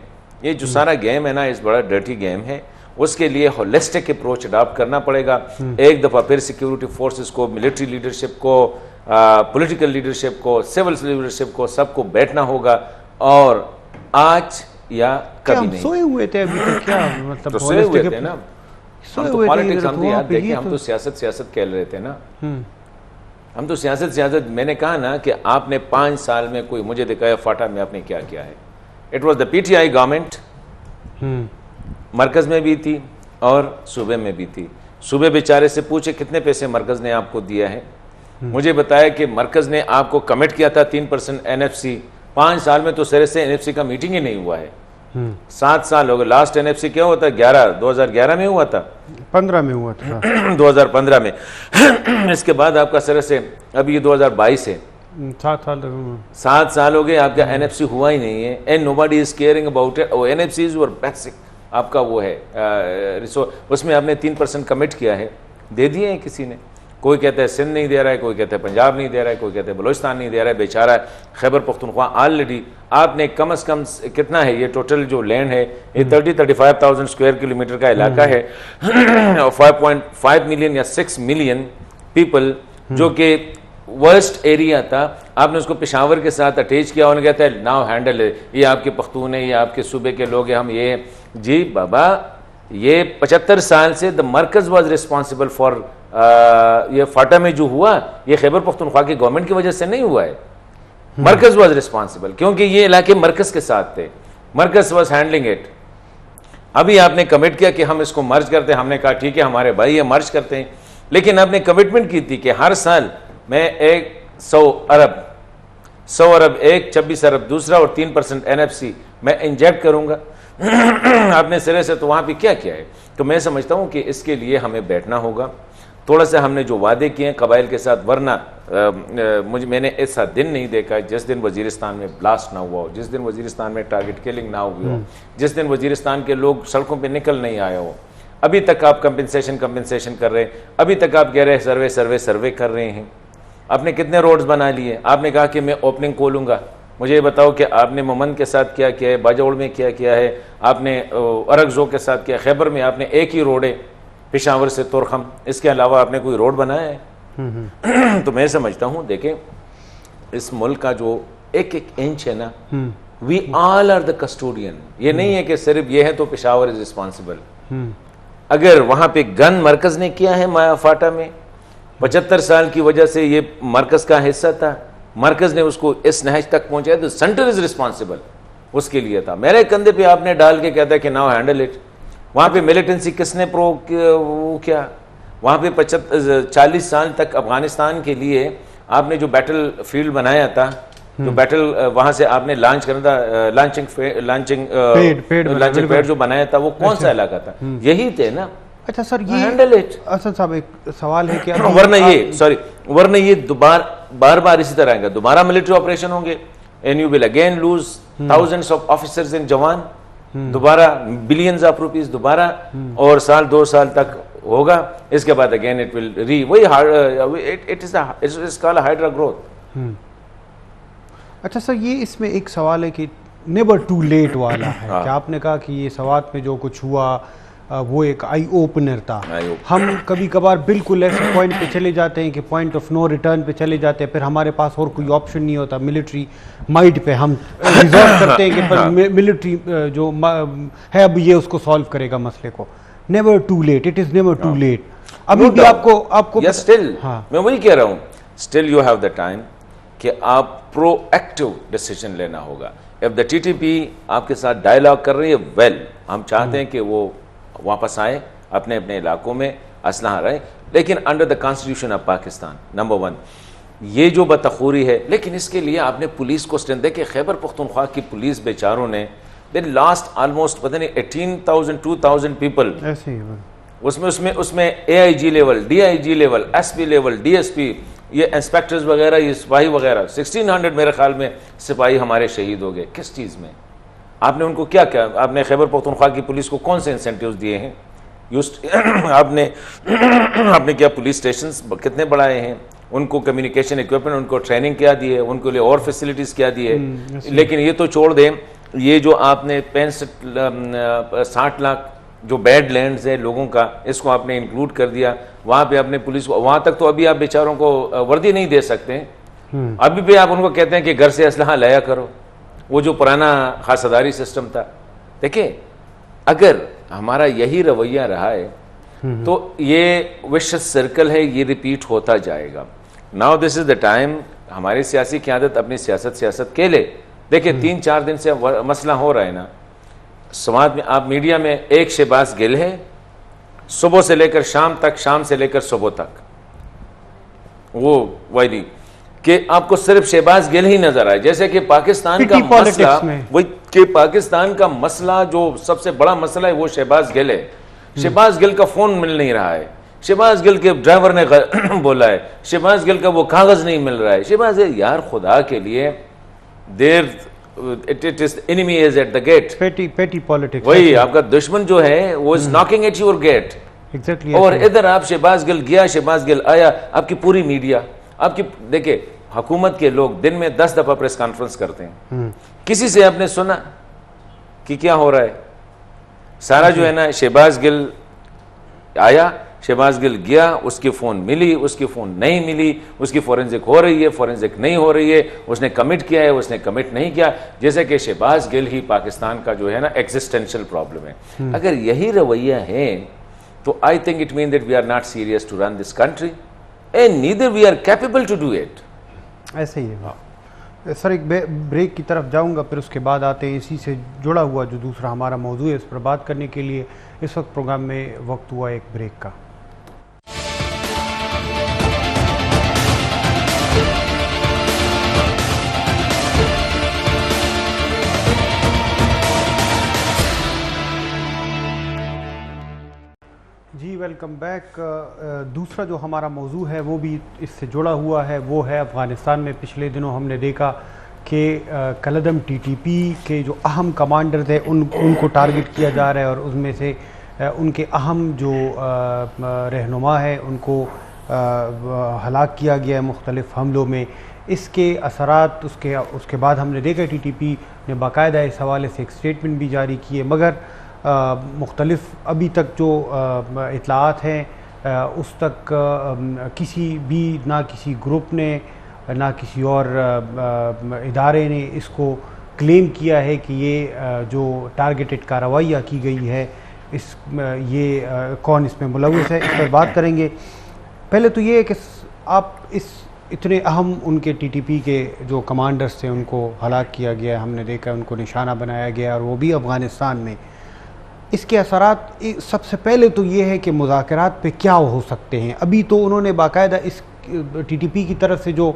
ये जो सारा गेम है ना, इस बड़ा डर्टी गेम है। उसके लिए होलिस्टिक अप्रोच अडॉप्ट करना पड़ेगा। एक दफा फिर सिक्योरिटी फोर्सेस को, मिलिट्री लीडरशिप को, पॉलिटिकल लीडरशिप को, सिविल लीडरशिप को, सबको बैठना होगा। और आज या कभी नहीं सोए हुए थे अभी तक, क्या मतलब तो सोए हुए थे ना, हम तो पॉलिटिक्स, हम तो याद देखिए, हम तो सियासत खेल रहे थे ना, हम तो सियासत। मैंने कहा ना कि आपने 5 साल में कोई मुझे दिखाया फाटा में आपने क्या किया है। It was the PTI government, मरकज में भी थी और सूबे में भी थी। सूबे बेचारे से पूछे कितने पैसे मरकज ने आपको दिया है, मुझे बताया कि मरकज ने आपको कमिट किया था 3% एनएफसी। 5 साल में तो सिरे से एनएफसी का मीटिंग ही नहीं हुआ है। 7 साल हो गए। लास्ट एनएफसी क्या हुआ था? 2011 में हुआ था, 15 में हुआ था 2015 में। इसके बाद आपका सिरे से अभी ये 2022 है, 7 साल हो गए, आपका एनएफसी हुआ ही नहीं है। And nobody is caring about it. NFC is your basic, आपका वो है रिसोर्स, उसमें आपने 3% कमिट किया है, दे दिए हैं किसी ने। कोई कहता है सिंध नहीं दे रहा है, कोई कहता है पंजाब नहीं दे रहा है, कोई कहता है बलोचिस्तान नहीं दे रहा है। बेचारा खैबर पख्तूनख्वा ऑलरेडी आपने कम से कम कितना है ये टोटल जो लैंड है, ये 30-35,000 स्क्वायर किलोमीटर का इलाका है। 5.5 मिलियन या 6 मिलियन पीपल, जो कि वर्स्ट एरिया था, आपने उसको पेशावर के साथ अटैच किया। उन्होंने कहता है नाउ हैंडल है, ये आपके पख्तून है, ये आपके सूबे के लोग हैं, हम ये। जी बाबा, ये 75 साल से the Markaz was responsible for ये फाटा में जो हुआ, ये खैबर पख्तूनख्वा की गवर्नमेंट की वजह से नहीं हुआ है। मरकज वाज रिस्पॉन्सिबल, क्योंकि ये इलाके मरकज के साथ थे, मरकज वाज हैंडलिंग इट। अभी आपने कमिट किया कि हम इसको मर्ज करते हैं, हमने कहा ठीक है हमारे भाई ये मर्ज करते हैं, लेकिन आपने कमिटमेंट की थी कि हर साल मैं 100 अरब एक, 26 अरब दूसरा और 3% एनएफसी मैं इंजेक्ट करूंगा। आपने सिरे से तो वहां पे क्या किया है? तो मैं समझता हूं कि इसके लिए हमें बैठना होगा। थोड़ा सा हमने जो वादे किए हैं कबाइल के साथ, वरना मैंने ऐसा दिन नहीं देखा जिस दिन वजीरिस्तान में ब्लास्ट ना हुआ हो, जिस दिन वजीरिस्तान में टारगेट किलिंग ना हुई हो, जिस दिन वजीरिस्तान के लोग सड़कों पे निकल नहीं आए हो। अभी तक आप कंपनसेशन कर रहे हैं, अभी तक आप कह रहे हैं सर्वे कर रहे हैं। आपने कितने रोड्स बना लिए? आपने कहा कि मैं ओपनिंग खोलूंगा। मुझे ये बताओ कि आपने मोमन के साथ क्या किया है, बाजौड़ में क्या किया है, आपने अरगजो के साथ किया, खैबर में आपने एक ही रोड है पेशावर से तुरखम, इसके अलावा आपने कोई रोड बनाया है? तो मैं समझता हूँ देखें, इस मुल्क का जो एक इंच है ना, we all are the custodian. ये नहीं है कि सिर्फ ये है तो पेशावर इज रिस्पॉन्सिबल। अगर वहां पे गन मरकज ने किया है माया फाटा में, 75 साल की वजह से ये मरकज का हिस्सा था, मरकज ने उसको इस नहज तक पहुंचाया, तो सेंटर इज रिस्पॉन्सिबल उसके लिए था। मेरे कंधे पे आपने डाल के कहता है कि नाउ हैंडल इट। वहां पे मिलिटेंसी किसने क्या वहां पे 40 साल तक अफगानिस्तान के लिए आपने जो बैटल फील्ड बनाया था, जो बैटल वहां से आपने लॉन्च करना था, लॉन्चिंग पैड जो बनाया था, वो कौन सा इलाका था? यही थे ना। अच्छा सर, ये हैंडल इट। असद साहब एक सवाल है कि वरना ये बार इसी तरह आएगा, दोबारा मिलिट्री ऑपरेशन होंगे, and you will again lose thousands of officers and जवान, दोबारा बिलियंस ऑफ रुपीस दोबारा, और 2 साल तक होगा। इसके बाद again it will it is called hydra growth. अच्छा सर, ये इसमें एक सवाल है कि नेवर टू लेट वाला है कि आपने कहा कि ये सवात में जो कुछ हुआ वो एक आई ओपनर था। हम कभी कभार बिल्कुल ऐसे पॉइंट पे चले जाते हैं कि पॉइंट ऑफ नो रिटर्न पे चले जाते हैं, फिर हमारे पास और कोई ऑप्शन नहीं होता, मिलिट्री माइट पे हम रिजॉर्ट करते हैं कि मिलिट्री जो है अब ये उसको सॉल्व करेगा मसले को। Never too late, it is never too late. अभी भी आपको स्टिल मैं वही कह रहा हूँ, still you have the time कि आप प्रोएक्टिव डिसीजन लेना होगा। इफ द टीटीपी आपके साथ डायलॉग कर रही है, वेल हम चाहते हैं कि वो वापस आए अपने अपने इलाकों में, असलहा रहे, लेकिन under the constitution of Pakistan. Number 1 ये जो बतखूरी है, लेकिन इसके लिए आपने पुलिस को स्ट्रेंथ देखिए। खैबर पख्तूनख्वा की पुलिस बेचारों ने दे लास्ट ऑलमोस्ट पता नहीं 18,000 2,000 पीपल ऐसे ही उसमें AIG level, DIG level, SP level, DSP, ये इंस्पेक्टर्स वगैरह, ये सिपाही वगैरह, 1600 मेरे ख्याल में सिपाही हमारे शहीद हो गए। किस चीज़ में? आपने उनको क्या क्या, आपने खैबर पख्तूनख्वा की पुलिस को कौन से इंसेंटिव्स दिए हैं? आपने क्या पुलिस स्टेशंस कितने बढ़ाए हैं? उनको कम्युनिकेशन इक्विपमेंट, उनको ट्रेनिंग क्या दी है? उनके लिए और फैसिलिटीज़ क्या दी है? लेकिन ये तो छोड़ दें, ये जो आपने 65-60 लाख जो बैड लैंड्स है लोगों का, इसको आपने इंक्लूड कर दिया। वहाँ पे अपने पुलिस को, वहाँ तक तो अभी आप बेचारों को वर्दी नहीं दे सकते। अभी भी आप उनको कहते हैं कि घर से असलहा लाया करो, वो जो पुराना खासदारी सिस्टम था। देखिए, अगर हमारा यही रवैया रहा है तो ये विशेष सर्कल है, ये रिपीट होता जाएगा। Now this is the time, हमारी सियासी क़यादत अपनी सियासत के ले। देखिए 3-4 दिन से मसला हो रहा है ना समाज में, आप मीडिया में, एक शहबाज गिल है सुबह से लेकर शाम तक, शाम से लेकर सुबह तक, वो वायदी कि आपको सिर्फ शहबाज गिल ही नजर आए, जैसे कि पाकिस्तान का मसला, वही कि पाकिस्तान का मसला जो सबसे बड़ा मसला है वो शहबाज गिल है। शहबाज गिल का फोन मिल नहीं रहा है, शहबाज गिल के ड्राइवर ने बोला है, शहबाज गिल का वो कागज नहीं मिल रहा है। शहबाज यार खुदा के लिए, there it is enemy is at the gate. Petty politics, वही आपका दुश्मन जो है वो is knocking at your gate. Exactly. और इधर आप शहबाज गिल गया, शहबाज गिल आया, आपकी पूरी मीडिया, आपकी देखिए हुकूमत के लोग दिन में 10 दफा प्रेस कॉन्फ्रेंस करते हैं, किसी से आपने सुना कि क्या हो रहा है? सारा जो है ना, शहबाज गिल आया, शहबाज गिल गया, उसकी फ़ोन मिली, उसकी फ़ोन नहीं मिली, उसकी फॉरेंसिक हो रही है, फॉरेंसिक नहीं हो रही है, उसने कमिट किया है, उसने कमिट नहीं किया, जैसे कि शहबाज गिल ही पाकिस्तान का जो है ना एग्जिस्टेंशियल प्रॉब्लम है। अगर यही रवैया है तो I think it mean that we are not serious to run this country and neither we are capable to do it. ऐसे ही है सर। एक ब्रेक की तरफ जाऊंगा, फिर उसके बाद आते हैं इसी से जुड़ा हुआ जो दूसरा हमारा मौजू है, इस पर बात करने के लिए इस वक्त प्रोग्राम में वक्त हुआ एक ब्रेक का। जी वेलकम बैक। दूसरा जो हमारा मौजू है वो भी इससे जुड़ा हुआ है, वो है अफ़गानिस्तान में पिछले दिनों हमने देखा कि कलदम टीटीपी के जो अहम कमांडर थे उनको टारगेट किया जा रहा है और उसमें से उनके अहम जो रहनुमा है उनको हलाक किया गया है मुख्तलिफ़ हमलों में। इसके असरात उसके बाद हमने देखा टीटीपी ने बाकायदा इस हवाले से एक स्टेटमेंट भी जारी किए, मगर मुख्तलिफ़ अभी तक जो इतलात हैं उस तक किसी भी, ना किसी ग्रुप ने ना किसी और इदारे ने इसको क्लेम किया है कि ये जो टारगेटेड कार्रवाइयाँ की गई है ये कौन इसमें मुलव्वस है, इस पर बात करेंगे। पहले तो ये है कि आप इस इतने अहम उनके टीटीपी के जो कमांडर्स थे उनको हलाक किया गया, हमने देखा उनको निशाना बनाया गया और वो भी अफ़गानिस्तान में। इसके असरात सबसे पहले तो ये है कि मुज़ाकरात पे क्या हो सकते हैं। अभी तो उन्होंने बाकायदा इस टीटीपी की तरफ से जो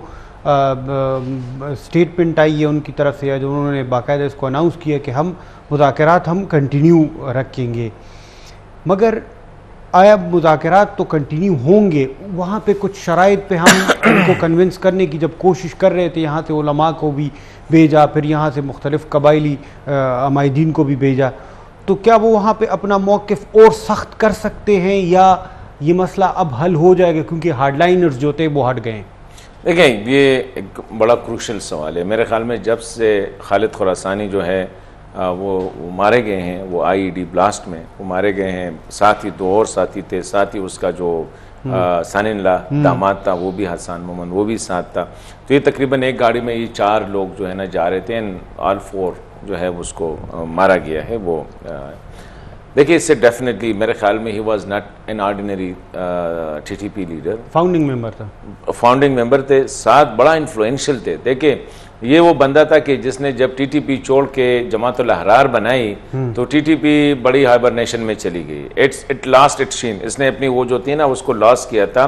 स्टेटमेंट आई है उनकी तरफ से, जो उन्होंने बाकायदा इसको अनाउंस किया कि हम मुज़ाकरात हम कंटिन्यू रखेंगे, मगर आया मुज़ाकरात तो कंटिन्यू होंगे, वहाँ पे कुछ शराइत पे हम उनको कन्विंस करने की जब कोशिश कर रहे थे, यहाँ से उलमा को भी भेजा, फिर यहाँ से मुख्तलिफ़ कबायली अमायदीन को भी भेजा, तो क्या वो वहाँ पे अपना मौक़िफ़ और सख्त कर सकते हैं या ये मसला अब हल हो जाएगा क्योंकि हार्डलाइनर्स जो थे वो हट गए? देखें, ये एक बड़ा क्रूशल सवाल है। मेरे ख्याल में जब से खालिद खुरासानी जो है वो मारे गए हैं, वो आईईडी ब्लास्ट में वो मारे गए हैं, साथ ही 2 और साथी थे, साथ ही उसका जो सानिल्ला दामाद था वो भी हसन मोहम्मद वो भी साथ था। तो ये तकरीबन एक गाड़ी में ये 4 लोग जो है ना जा रहे थे, ऑल 4 जो है उसको मारा गया है। वो देखिए, इससे डेफिनेटली मेरे ख्याल में he was not an ordinary TTP leader, founding member थे, साथ बड़ा इन्फ्लुएंशियल थे। देखिए ये वो बंदा था कि जिसने जब टीटीपी छोड़ के जमातुल अहरार बनाई तो टीटीपी बड़ी हाइबरनेशन में चली गई। इट लॉस्ट इट्स शीन, इसने अपनी वो जो थी ना उसको लॉस किया था।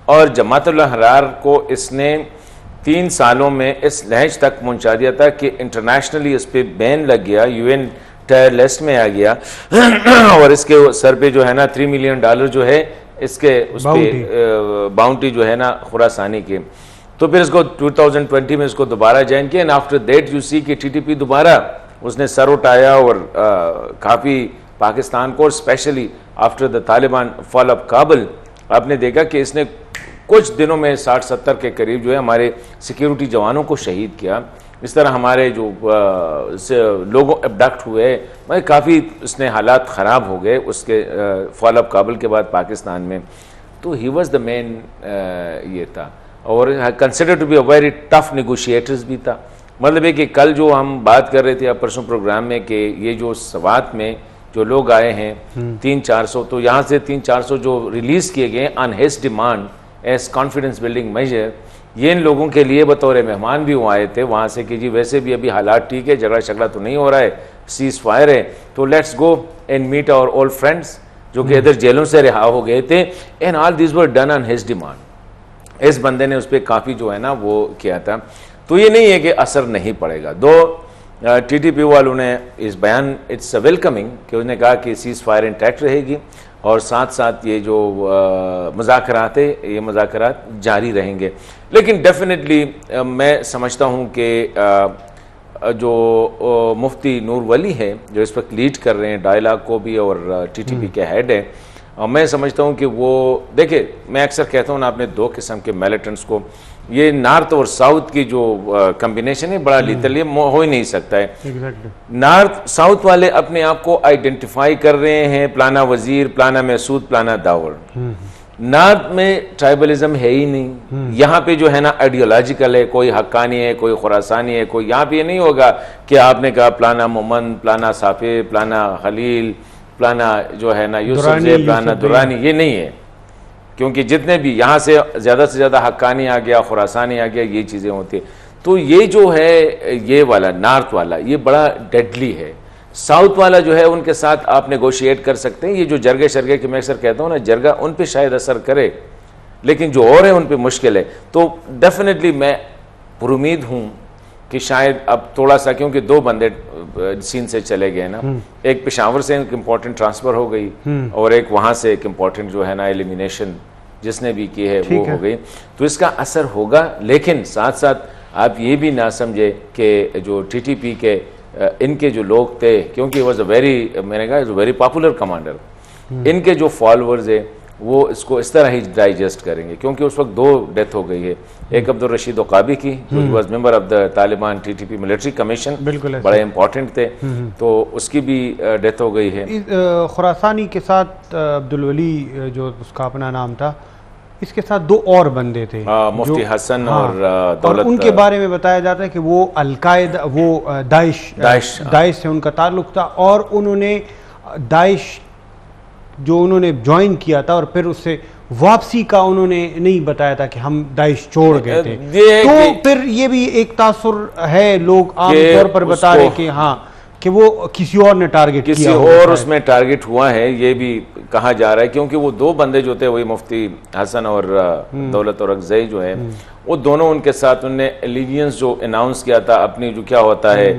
और जमातुल अहरार को इसने 3 सालों में इस लहज तक पहुंचा दिया था कि इंटरनेशनली इस पर बैन लग गया, यूएन टेरर लिस्ट में आ गया और इसके सर पे जो है ना $3 मिलियन जो है इसके उस पे बाउंटी जो है ना खुरासानी के। तो फिर इसको 2020 में इसको दोबारा ज्वाइन किया and after that you see कि टीटीपी दोबारा उसने सर उठाया और काफ़ी पाकिस्तान को, specially after the Taliban fall of Kabul, आपने देखा कि इसने कुछ दिनों में 60-70 के करीब जो है हमारे सिक्योरिटी जवानों को शहीद किया। इस तरह हमारे जो लोगों अबडक्ट हुए, मतलब काफ़ी इसने हालात ख़राब हो गए उसके फॉल ऑफ काबुल के बाद पाकिस्तान में। तो ही वॉज द मेन ये था और consider to be a very tough negotiators भी था। मतलब है कि कल जो हम बात कर रहे थे परसों प्रोग्राम में कि ये जो सवात में जो लोग आए हैं 300-400, तो यहाँ से 300-400 जो रिलीज़ किए गए on his demand as confidence building measure, ये इन लोगों के लिए बतौर मेहमान भी वो आए थे वहाँ से कि जी वैसे भी अभी हालात ठीक है, झगड़ा शगड़ा तो नहीं हो रहा है, सीज फायर है, तो let's go and meet our old friends जो कि इधर जेलों से रिहा हो गए थे। And all this were done on his demand. इस बंदे ने उस पर काफ़ी जो है ना वो किया था। तो ये नहीं है कि असर नहीं पड़ेगा। दो टीटीपी वालों ने इस बयान इट्स वेलकमिंग कि उसने कहा कि सीज फायर इंटैक्ट रहेगी और साथ साथ ये जो मुज़ाकरात है ये मुज़ाकरात जारी रहेंगे। लेकिन डेफिनेटली मैं समझता हूँ कि जो मुफ्ती नूर वली है जो इस वक्त लीड कर रहे हैं डायलॉग को भी और टीटीपी के हेड है, और मैं समझता हूँ कि वो देखिए, मैं अक्सर कहता हूँ ना आपने 2 किस्म के मिलिटेंट्स को, ये नॉर्थ और साउथ की जो कम्बिनेशन है बड़ा लीथल, ये हो ही नहीं सकता है। नॉर्थ साउथ वाले अपने आप को आइडेंटिफाई कर रहे हैं, प्लाना वजीर, प्लाना महसूद, प्लाना दावर। नॉर्थ में ट्राइबलिज्म है ही नहीं। यहाँ पे जो है ना आइडियोलॉजिकल है, कोई हक्कानी है, कोई खुरासानी है, कोई यहाँ पे ये नहीं होगा कि आपने कहा प्लाना मोमन, प्लाना साफे, प्लाना खलील, प्लाना जो है ना यूसुफ से, प्लाना दुरानी, ये नहीं है। क्योंकि जितने भी यहाँ से ज़्यादा हक्कानी आ गया, खुरासानी आ गया, ये चीज़ें होती। तो ये जो है ये वाला नॉर्थ वाला ये बड़ा डेडली है। साउथ वाला जो है उनके साथ आप नेगोशिएट कर सकते हैं। ये जो जरगे शरगे की मैं अक्सर कहता हूँ ना, जरगा उन पे शायद असर करे लेकिन जो और है उन पे मुश्किल है। तो डेफिनेटली मैं पुरुमीद हूँ कि शायद अब थोड़ा सा, क्योंकि 2 बंदे सीन से चले गए ना, एक पेशावर से एक इम्पोर्टेंट ट्रांसफ़र हो गई और एक वहाँ से एक इम्पोर्टेंट जो है ना एलिमिनेशन जिसने भी की है वो हो गई। तो इसका असर होगा। लेकिन साथ साथ आप ये भी ना समझे कि जो टीटीपी के इनके जो लोग थे, क्योंकि वॉज अ वेरी, मैंने कहा वेरी पॉपुलर कमांडर, इनके जो फॉलोअर्स है वो इसको इस तरह ही डाइजेस्ट करेंगे। क्योंकि उस वक्त 2 डेथ हो गई है, एक अब्दुल रशीद ओकाबी की जो was member of the Taliban TTP military commission, बड़े इंपॉर्टेंट थे, तो उसकी भी डेथ हो गई है। खुरासानी के साथ अब्दुल वली जो उसका अपना नाम था, इसके साथ 2 और बंदे थे, मुफ्ती हसन और दौलत, और उनके बारे में बताया जाता है कि वो अलकायदा, वो दाइश से उनका ताल्लुक था और उन्होंने दाइश जो उन्होंने ज्वाइन किया था और फिर उससे वापसी का उन्होंने नहीं बताया था कि हम दाइश छोड़ गए थे। तो फिर ये भी एक तासुर है, लोग आम तौर पर बता रहे कि हाँ कि वो किसी और ने टारगेट किया, किसी और उसमें टारगेट हुआ है, ये भी कहा जा रहा है। क्योंकि वो 2 बंदे जो थे वही मुफ्ती हसन और दौलत और अगजई जो है, वो दोनों उनके साथ उनने एलिजियंस जो अनाउंस किया था अपनी, जो क्या होता है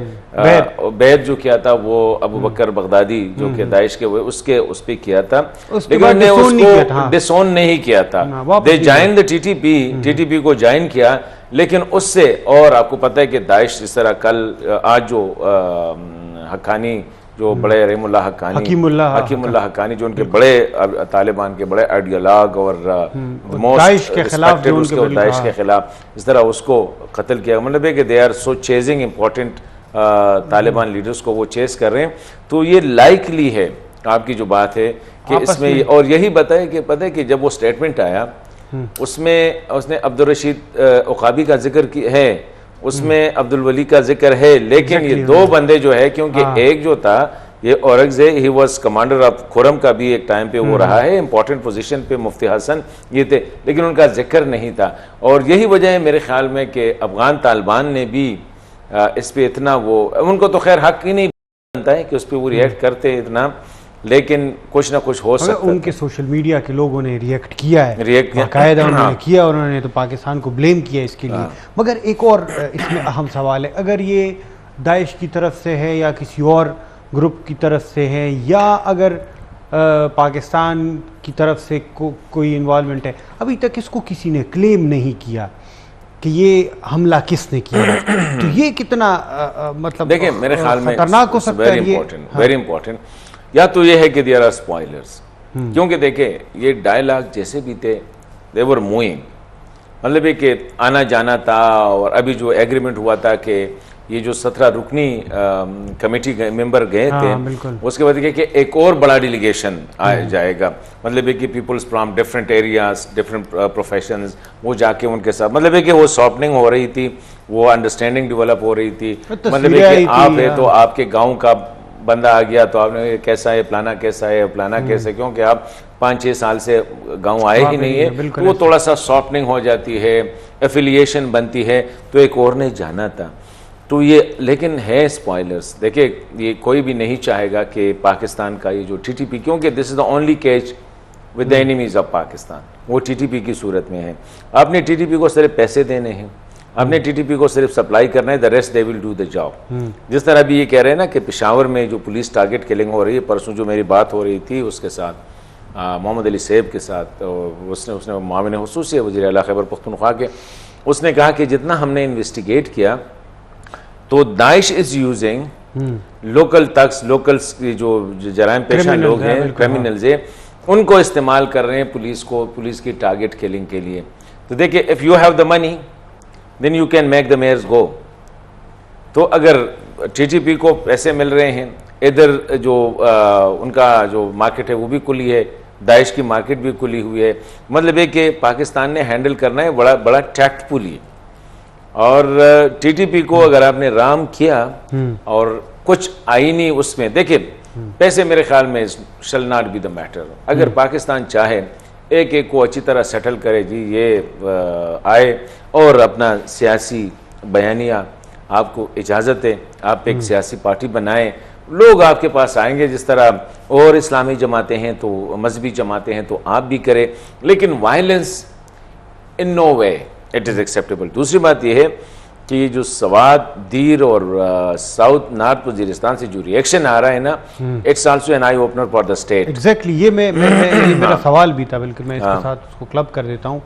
बैत जो किया था, वो अबू बकर बगदादी जो कि दाइश के हुए उसके उस पर किया था, लेकिन उन्होंने उसको डिसोन नहीं किया था। दे ज्वाइन द टीटीपी को ज्वाइन किया, लेकिन उससे, और आपको पता है कि दाइश जिस तरह कल आज जो हक्कानी जो बड़े रहमुल्लाह हकीमुल्लाह हक्कानी जो उनके बड़े तालिबान के बड़े आइडियोलॉग और दाइश के खिलाफ दाइश के खिलाफ इस तरह उसको कत्ल किया। मतलब है कि they are so chasing important Taliban leaders को वो चेस कर रहे हैं। तो ये लाइकली है आपकी जो बात है कि इसमें, और यही बताए कि पता है कि जब वो स्टेटमेंट आया उसमें उसने अब्दुल रशीद ओकाबी का जिक्र है, उसमें अब्दुल वली का जिक्र है, लेकिन ये 2 बंदे जो है, क्योंकि एक जो था ये Aurangzeb, he was commander of Khurram का भी एक टाइम पे वो रहा है, इंपॉर्टेंट पोजीशन पे, मुफ्ती हसन ये थे, लेकिन उनका जिक्र नहीं था। और यही वजह है मेरे ख्याल में कि अफगान तालिबान ने भी इस पे इतना वो, उनको तो खैर हक ही नहीं बनता है कि उस पर वो रिएक्ट करते इतना, लेकिन कुछ ना कुछ हो सकता है। उनके सोशल मीडिया के लोगों ने रिएक्ट किया है, रिएक्ट बाकायदा उन्होंने किया, उन्होंने तो पाकिस्तान को ब्लेम किया इसके लिए। मगर एक और इसमें अहम सवाल है, अगर ये दाइश की तरफ से है या किसी और ग्रुप की तरफ से है, या अगर पाकिस्तान की तरफ से कोई इन्वॉल्वमेंट है, अभी तक इसको किसी ने क्लेम नहीं किया कि ये हमला किसने किया। तो ये कितना मतलब देखिए मेरे ख्याल में खतरनाक हो सकता है। Very important. या तो ये है कि देयर आर स्पॉयलर्स, क्योंकि देखिए ये डायलॉग जैसे भी थे दे वर मूविंग, मतलब ये कि आना जाना था। और अभी जो एग्रीमेंट हुआ था कि ये जो 17 रुकनी कमेटी मेंबर गए थे, उसके बाद कि एक और बड़ा डेलीगेशन आ जाएगा, मतलब है कि peoples from different areas, different professions, वो जाके उनके साथ, मतलब है कि वो शॉर्टनिंग हो रही थी, वो अंडरस्टैंडिंग डेवलप हो रही थी। मतलब है कि आप है तो आपके गाँव का बंदा आ गया तो आपने कैसा है प्लाना, कैसा है प्लाना, कैसा, क्योंकि आप 5-6 साल से गांव आए ही नहीं है, तो वो थोड़ा सा शॉर्टनिंग हो जाती है, एफिलिएशन बनती है। तो एक और ने जाना था, तो ये लेकिन है स्पॉयलर्स। देखिए ये कोई भी नहीं चाहेगा कि पाकिस्तान का ये जो टीटीपी, क्योंकि this is the only case with the enemies of Pakistan, वो टीटीपी की सूरत में है। आपने टीटीपी को सिर्फ पैसे देने हैं, आपने टीटीपी को सिर्फ सप्लाई करना है, the rest they will do the job. जिस तरह अभी ये कह रहे हैं ना कि पेशावर में जो पुलिस टारगेट किलिंग हो रही है, परसों जो मेरी बात हो रही थी उसके साथ मोहम्मद अली सैब के साथ, तो उसने मामले हुसूसी है वज़ीर आला खैबर पख्तूनख्वा के, उसने कहा कि जितना हमने इन्वेस्टिगेट किया तो Daesh is using local thugs, locals की जो जराइम पेशा लोग हैं, क्रिमिनल्स हैं, उनको इस्तेमाल कर रहे हैं पुलिस को, पुलिस की टारगेट किलिंग के लिए। तो देखिए if you have the money then you can make the mares go. तो अगर टीटीपी को पैसे मिल रहे हैं, इधर जो उनका जो मार्केट है वो भी खुली है, दाइश की मार्केट भी खुली हुई है, मतलब है कि पाकिस्तान ने हैंडल करना है बड़ा बड़ा टैक्टफुली। और टीटीपी को अगर आपने राम किया और कुछ आईनी उसमें, देखिए पैसे मेरे ख्याल में शल नॉट बी द मैटर। अगर पाकिस्तान चाहे एक एक को अच्छी तरह सेटल करे, जी ये आए और अपना सियासी बयानिया, आपको इजाज़त है, आप एक सियासी पार्टी बनाएं, लोग आपके पास आएंगे, जिस तरह और इस्लामी जमातें हैं तो मजहबी जमातें हैं तो आप भी करें, लेकिन violence in no way it is acceptable. दूसरी बात यह है कि जो सवाद, दीर और साउथ नॉर्थ वजीरिस्तान से जो रिएक्शन आ रहा है ना, it's also an eye opener for the state. Exactly, ये मेरा सवाल भी था, बल्कि मैं इसके साथ उसको क्लब कर देता हूँ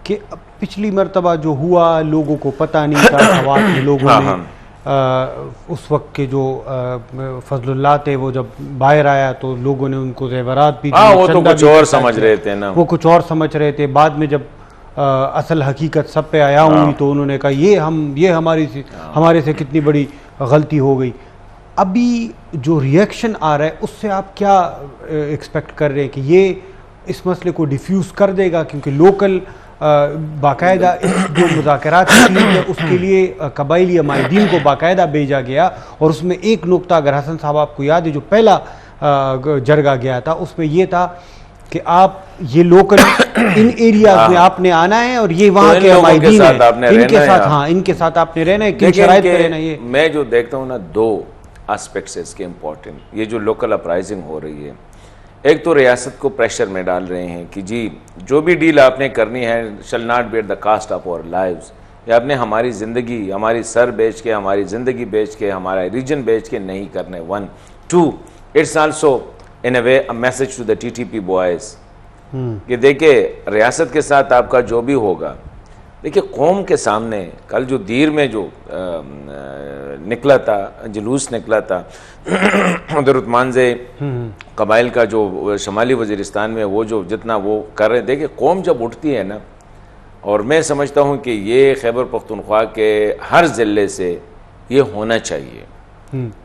कि पिछली मरतबा जो हुआ लोगों को पता नहीं था, सवाद के लोगों ने उस वक्त के जो फजलुल्लाह थे वो जब बाहर आया तो लोगों ने उनको जेवरात भी, वो तो कुछ और समझ रहे थे ना, वो कुछ और समझ रहे थे। बाद में जब असल हकीकत सब पे आया हुई तो उन्होंने कहा ये हमारे से कितनी बड़ी गलती हो गई। अभी जो रिएक्शन आ रहा है उससे आप क्या एक्सपेक्ट कर रहे हैं कि ये इस मसले को डिफ्यूज़ कर देगा? क्योंकि लोकल बाकायदा जो मुज़ाकरात है उसके लिए कबाइली अमायदीन को बाकायदा भेजा गया, और उसमें एक नुक्ता अगर हसन साहब आपको याद है जो पहला जरगा गया था उसमें यह था कि आप ये लोकल इन एरियाज में आपने आना है और ये वहाँ के अमायदीन हैं, इनके साथ, हाँ इनके साथ आपने रहना है, किन शराइत पे रहना है। ये मैं जो देखता हूँ ना, दो एस्पेक्ट्स है इसके इम्पोर्टेंट, ये जो लोकल अपराइजिंग हो रही है, एक तो रियासत को प्रेशर में डाल रहे हैं कि जी जो भी डील आपने करनी है shall not be at the cost of our lives, या आपने हमारी ज़िंदगी, हमारी सर बेच के, हमारी ज़िंदगी बेच के, हमारा रीजन बेच के नहीं करने। 1 2 it's also in a way a message to the TTP boys कि देखिए रियासत के साथ आपका जो भी होगा, देखिए कौम के सामने कल जो दीर में जो निकला था, जुलूस निकला था उधर उतमानजे कबाइल का जो शमाली वजीरिस्तान में, वो जो जितना वो कर रहे, देखिए कौम जब उठती है ना, और मैं समझता हूँ कि ये खैबर पख्तूनख्वा के हर ज़िले से ये होना चाहिए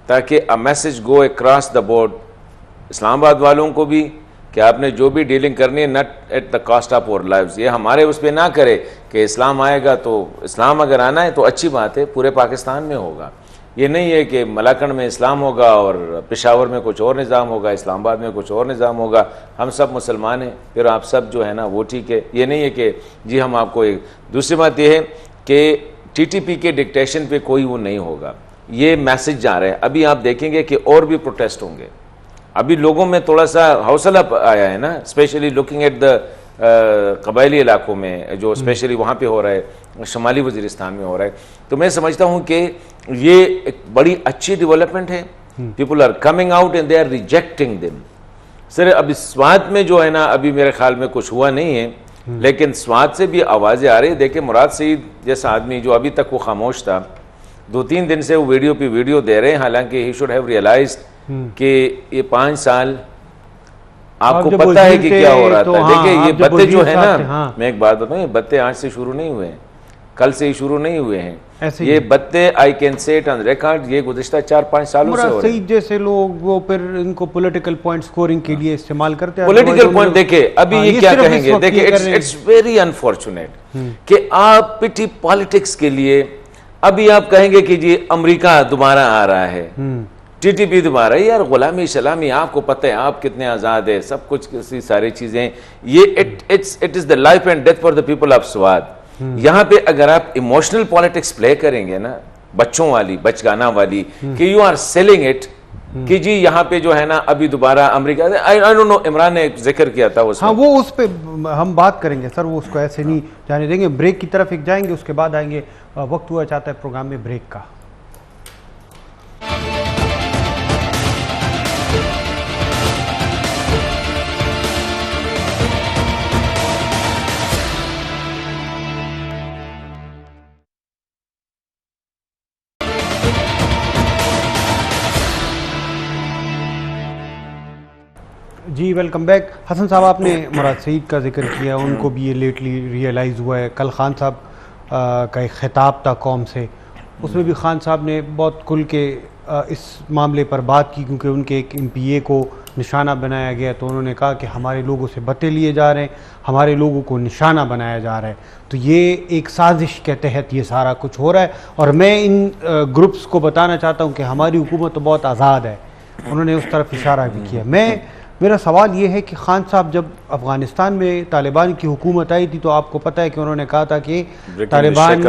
ताकि a message go across the board Islamabad वालों को भी कि आपने जो भी डीलिंग करनी है not at the cost of our lives, ये हमारे उस पर ना करे कि इस्लाम आएगा तो इस्लाम अगर आना है तो अच्छी बात है, पूरे पाकिस्तान में होगा। ये नहीं है कि मलाकंड में इस्लाम होगा और पेशावर में कुछ और निज़ाम होगा, इस्लामाबाद में कुछ और निज़ाम होगा, हम सब मुसलमान हैं फिर आप सब जो है ना वो ठीक है। ये नहीं है कि जी हम आपको एक। दूसरी बात यह है कि टीटीपी के डिक्टेशन पे कोई वो नहीं होगा, ये मैसेज जा रहा है। अभी आप देखेंगे कि और भी प्रोटेस्ट होंगे। अभी लोगों में थोड़ा सा हौसला आया है ना, स्पेशली लुकिंग एट द कबायली इलाकों में जो स्पेशली वहाँ पे हो रहा है, शुमाली वजीरिस्तान में हो रहा है। तो मैं समझता हूँ कि ये एक बड़ी अच्छी डेवलपमेंट है। People are coming out and they are rejecting them. Sir अब स्वात में जो है ना, अभी मेरे ख्याल में कुछ हुआ नहीं है, लेकिन स्वात से भी आवाज़ें आ रही है। देखिए मुराद सईद जैसा आदमी जो अभी तक वो खामोश था, 2-3 दिन से वो वीडियो पे वीडियो दे रहे हैं। हालांकि ही शुड हैव रियलाइज्ड कि ये 5 साल आपको पता है कि क्या हो रहा था। देखिए ये बत्ते जो है ना, मैं एक बात बताऊं, ये बत्ते आज से शुरू नहीं हुए हैं, कल से ही शुरू नहीं हुए हैं। ये बत्ते I can say it on record, ये गुज़िश्ता 4-5 सालों से हो रहे हैं। जैसे लोग वो फिर इनको पॉलिटिकल पॉइंट स्कोरिंग के लिए इस्तेमाल करते हैं। पॉलिटिकल पॉइंट देखिए अभी ये क्या कहेंगे, देखिए इट्स वेरी अनफॉर्चुनेट कि आप पिटी पॉलिटिक्स के लिए अभी आप कहेंगे कि जी अमेरिका दोबारा आ रहा है, टीटीपी दोबारा। यार गुलामी शलामी, आपको पता है आप कितने आज़ाद है, सब कुछ सारी चीज़ें, ये it is the life and death for the people of Swat. यहाँ पे अगर आप इमोशनल पॉलिटिक्स प्ले करेंगे ना, बच्चों वाली, बचगाना वाली, कि यू आर सेलिंग इट कि जी यहाँ पे जो है ना अभी दोबारा America, I don't know, Imran ने जिक्र किया था उसमें। हाँ वो उस पे हम बात करेंगे सर, वो उसको ऐसे नहीं जाने देंगे। ब्रेक की तरफ एक जाएंगे, उसके बाद आएंगे। वक्त हुआ चाहता है प्रोग्राम में ब्रेक का। जी वेलकम बैक। हसन साहब, आपने मुराद सईद का जिक्र किया, उनको भी ये लेटली रियलाइज़ हुआ है। कल खान साहब का एक खिताब था कौम से, उसमें भी खान साहब ने बहुत खुल के इस मामले पर बात की, क्योंकि उनके एक MPA को निशाना बनाया गया। तो उन्होंने कहा कि हमारे लोगों से बत्ते लिए जा रहे हैं, हमारे लोगों को निशाना बनाया जा रहा है। तो ये एक साजिश के तहत ये सारा कुछ हो रहा है। और मैं इन ग्रुप्स को बताना चाहता हूँ कि हमारी हुकूमत तो बहुत आज़ाद है, उन्होंने उस तरफ इशारा भी किया। मेरा सवाल ये है कि खान साहब जब अफ़गानिस्तान में तालिबान की हुकूमत आई थी, तो आपको पता है कि उन्होंने कहा था कि Taliban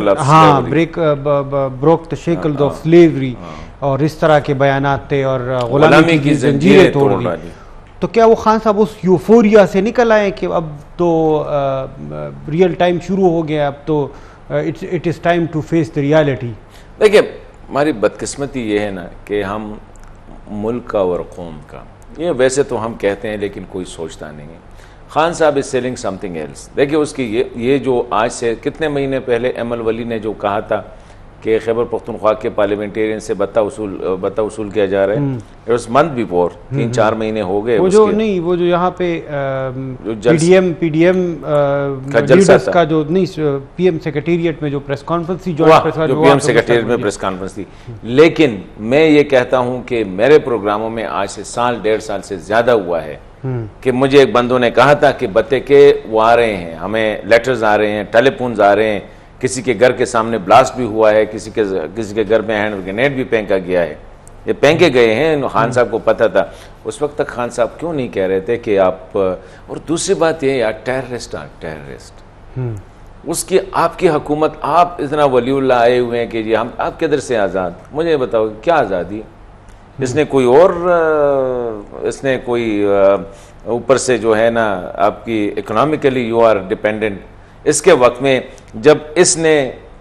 broke the shackles of slavery, और इस तरह के बयानात थे, और गुलामी की जंजीरें तोड़ दी। तो क्या वो खान साहब उस यूफोरिया से निकल आए कि अब तो रियल टाइम शुरू हो गया, अब तो it is time to face the reality? देखिए हमारी बदकिस्मती ये है ना कि हम मुल्क का और कौम का, ये वैसे तो हम कहते हैं लेकिन कोई सोचता नहीं है। खान साहब इज सेलिंग समथिंग एल्स। देखिए उसकी ये जो आज से कितने महीने पहले एमल वली ने जो कहा था कि खैबर पख्तूनख्वा के पार्लियामेंटेरियन से बत्ता वसूल किया जा रहा है, इट वाज मंथ बिफोर, 3-4 महीने हो गए। वो जो नहीं, वो जो यहाँ पे पीडीएम का जो नहीं, PM सेक्रेटेरिएट में जो प्रेस कॉन्फ्रेंस थी, जो PM सेक्रेटेरिएट में प्रेस कॉन्फ्रेंस थी। लेकिन मैं ये कहता हूँ कि मेरे प्रोग्रामों में आज से 1.5 साल से ज्यादा हुआ है कि मुझे एक बंदों ने कहा था कि बत्ते के वो आ रहे हैं, हमें लेटर्स आ रहे हैं, टेलीफोन्स आ रहे हैं, किसी के घर के सामने ब्लास्ट भी हुआ है, किसी के घर में हैंड ग्रेनेड भी फेंका गया है। ये फेंके गए हैं, खान साहब को पता था। उस वक्त तक खान साहब क्यों नहीं कह रहे थे कि आप, और दूसरी बात ये यार, टेररिस्ट उसकी आपकी हुकूमत, आप इतना वलीउल्लाह आए हुए हैं कि जी हम, आप किधर से आज़ाद? मुझे बताओ क्या आज़ादी? इसने कोई और, इसने कोई ऊपर से जो है ना आपकी इकोनॉमिकली यू आर डिपेंडेंट। इसके वक्त में जब इसने,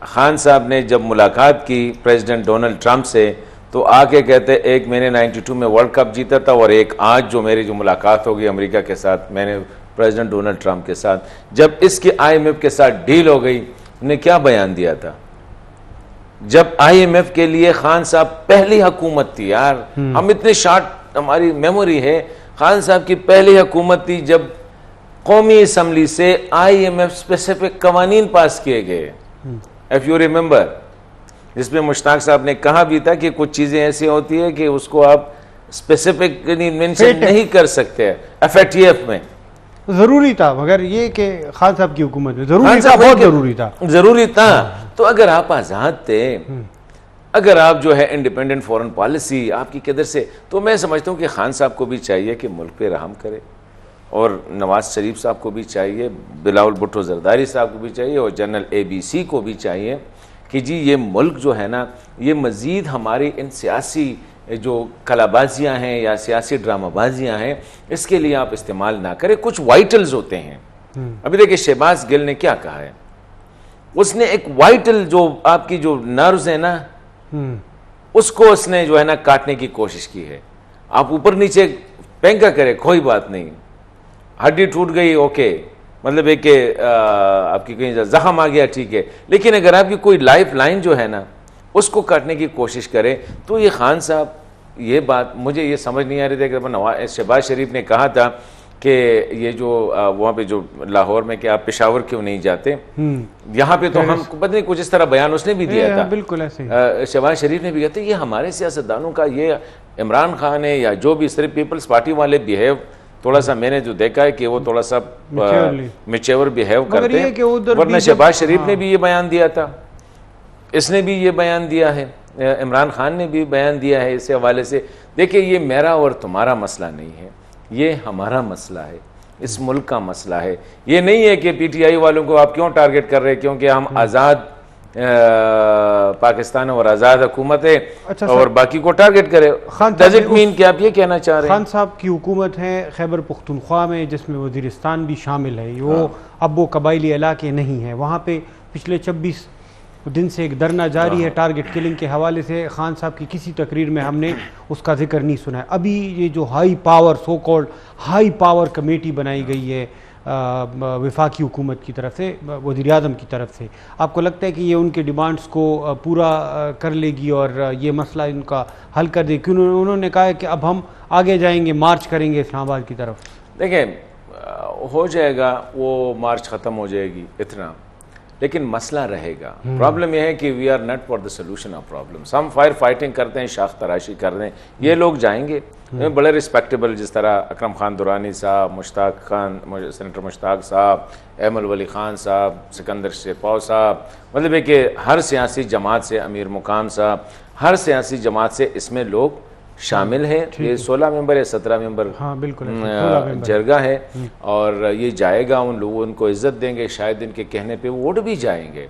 खान साहब ने जब मुलाकात की प्रेसिडेंट डोनाल्ड ट्रंप से, तो आके कहते एक मैंने 92 में वर्ल्ड कप जीता था, और एक आज जो मेरी जो मुलाकात होगी अमेरिका के साथ, मैंने प्रेसिडेंट डोनाल्ड ट्रंप के साथ, जब इसकी IMF के साथ डील हो गई, उन्हें क्या बयान दिया था? जब IMF के लिए खान साहब पहली हुकूमत थी यार, हम इतने शार्ट हमारी मेमोरी है, खान साहब की पहली हुकूमत थी जब कौमी असम्बली से IMF स्पेसिफिक कवानीन पास किए गए, इफ यू रिमेंबर, जिसमें मुश्ताक साहब ने कहा भी था कि कुछ चीजें ऐसी होती है कि उसको आप स्पेसिफिक मेंशन नहीं कर सकते। FATF में जरूरी था, मगर ये कि खान साहब की हुकूमत में जरूरी था, बहुत जरूरी था। तो अगर आप आजाद थे, अगर आप जो है इंडिपेंडेंट फॉरेन पॉलिसी आपकी किधर से, तो मैं समझता हूँ कि खान साहब को भी चाहिए कि मुल्क पे रहम करे, और नवाज शरीफ साहब को भी चाहिए, बिलावल भुट्टो जरदारी साहब को भी चाहिए, और जनरल ABC को भी चाहिए कि जी ये मुल्क जो है ना, ये मज़ीद हमारी इन सियासी जो कलाबाजियाँ हैं या सियासी ड्रामाबाजियाँ हैं, इसके लिए आप इस्तेमाल ना करें। कुछ वाइटल्स होते हैं। अभी देखिए शहबाज गिल ने क्या कहा है, उसने एक वाइटल जो आपकी जो नर्व्स है ना, उसको उसने जो है ना काटने की कोशिश की है। आप ऊपर नीचे पेंका करें कोई बात नहीं, हड्डी टूट गई ओके, मतलब एक आपकी कहीं जख्म आ गया ठीक है, लेकिन अगर आपकी कोई लाइफ लाइन जो है ना उसको काटने की कोशिश करे तो ये खान साहब, ये बात मुझे ये समझ नहीं आ रही थी कि शहबाज शरीफ ने कहा था कि ये जो वहाँ पे जो लाहौर में कि आप पेशावर क्यों नहीं जाते, यहाँ पे तो हम पता नहीं कुछ इस तरह बयान उसने भी दिया था, बिल्कुल ऐसे शहबाज शरीफ ने भी कहते ये हमारे सियासतदानों का, ये इमरान खान है या जो भी सिर्फ पीपल्स पार्टी वाले बिहेव, थोड़ा सा मैंने जो देखा है कि वो थोड़ा सा मिच्योर बिहेव करते हैं, वरना शहबाज शरीफ ने भी ये बयान दिया था, इसने भी ये बयान दिया है, इमरान खान ने भी बयान दिया है इस हवाले से। देखिए ये मेरा और तुम्हारा मसला नहीं है, ये हमारा मसला है, इस मुल्क का मसला है। ये नहीं है कि पीटीआई वालों को आप क्यों टारगेट कर रहे हैं क्योंकि हम आज़ाद पाकिस्तान और आज़ाद हुकूमत है, अच्छा और बाकी को टारगेट करे। डज इट मीन कि आप ये कहना चाह रहे हैं? खान साहब की हुकूमत है खैबर पख्तूनख्वा में, जिसमें वज़ीरिस्तान भी शामिल है, वो अब वो कबायली इलाके नहीं है, वहाँ पे पिछले 26 दिन से एक धरना जारी है टारगेट किलिंग के हवाले से। खान साहब की किसी तकरीर में हमने उसका जिक्र नहीं सुना है। अभी ये जो high power so called high power committee बनाई गई है वफाकी हुकूमत की तरफ से, वज़ीर-ए-आज़म की तरफ से, आपको लगता है कि ये उनके डिमांड्स को पूरा कर लेगी और ये मसला इनका हल कर देगी? क्योंकि उन्होंने कहा है कि अब हम आगे जाएंगे, मार्च करेंगे इस्लामाबाद की तरफ। देखें हो जाएगा वो मार्च ख़त्म हो जाएगी इतना, लेकिन मसला रहेगा। प्रॉब्लम यह है कि we are not for the solution of problems. हम फायर फाइटिंग करते हैं, शाख तराशी कर रहे हैं, ये लोग जाएंगे बड़े रिस्पेक्टेबल, जिस तरह अकरम खान दुरानी साहब, मुश्ताक खान, सेनेटर मुश्ताक साहब, अहमद वली खान साहब, सिकंदर शेरपाव साहब, मतलब है कि हर सियासी जमात से, अमीर मुकाम साहब, हर सियासी जमात से इसमें लोग शामिल है। ये 16 मेंबर है, 17 मेंबर जरगा है और ये जाएगा, उन लोगों उनको इज्जत देंगे, शायद इनके कहने पे वोट भी जाएंगे,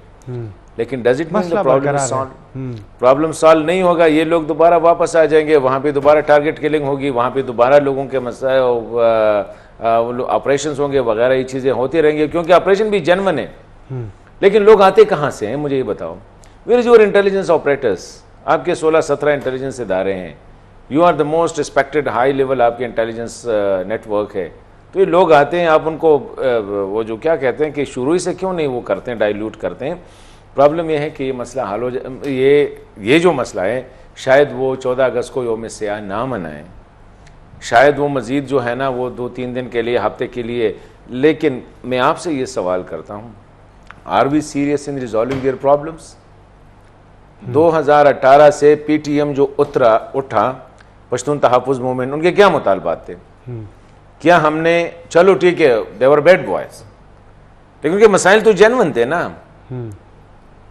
लेकिन does it mean the problem solve? Problem solve नहीं होगा। ये लोग दोबारा वापस आ जाएंगे, वहाँ पे दोबारा टारगेट किलिंग होगी, वहाँ पे दोबारा लोगों के मसाइल ऑपरेशन होंगे वगैरह, ये चीज़ें होती रहेंगी, क्योंकि ऑपरेशन भी जेन्युइन है। लेकिन लोग आते कहाँ से हैं मुझे ये बताओ? Where is your intelligence operators? आपके 16-17 इंटेलिजेंस इदारे हैं, you are the most respected high level आपके इंटेलिजेंस नेटवर्क है, तो ये लोग आते हैं, आप उनको वो जो क्या कहते हैं कि शुरू ही से क्यों नहीं वो करते हैं, डाइल्यूट करते हैं। प्रॉब्लम यह है कि ये मसला हल हो जाए। ये जो मसला है शायद वो 14 अगस्त को यौम सियाह ना मनाएं, शायद वो मज़ीद जो है ना वो 2-3 दिन के लिए, हफ्ते के लिए, लेकिन मैं आपसे ये सवाल करता हूँ, are we serious in resolving their problems? 2018 से पीटीएम जो उठा पश्तून तहफ़्फ़ुज़ मूवमेंट, उनके क्या मुतालबात थे? क्या हमने, चलो ठीक है देवर बैड बॉयज, लेकिन उनके मसाइल तो जेन्युइन थे ना।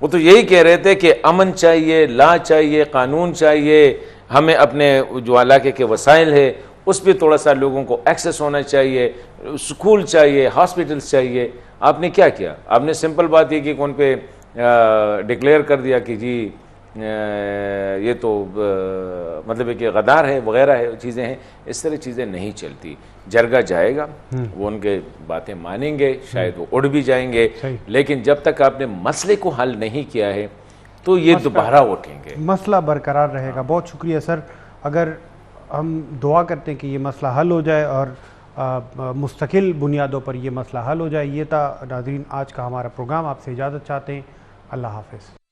वो तो यही कह रहे थे कि अमन चाहिए, ला चाहिए, कानून चाहिए, हमें अपने जो इलाके के वसाइल है उस पर थोड़ा सा लोगों को एक्सेस होना चाहिए, स्कूल चाहिए, हॉस्पिटल्स चाहिए। आपने क्या किया? आपने सिंपल बात ये कि कौन पे डिक्लेयर कर दिया कि जी ये तो मतलब है कि गद्दार है वगैरह है, चीज़ें हैं। इस तरह चीज़ें नहीं चलती। जरगा जाएगा, वो उनके बातें मानेंगे, शायद वो उड़ भी जाएंगे, लेकिन जब तक आपने मसले को हल नहीं किया है तो ये दोबारा उठेंगे, मसला बरकरार रहेगा। बहुत शुक्रिया सर। अगर हम दुआ करते हैं कि ये मसला हल हो जाए और मुस्तकिल बुनियादों पर ये मसला हल हो जाए। ये था नाज़रीन आज का हमारा प्रोग्राम। आपसे इजाज़त चाहते हैं। अल्लाह हाफ़िज़।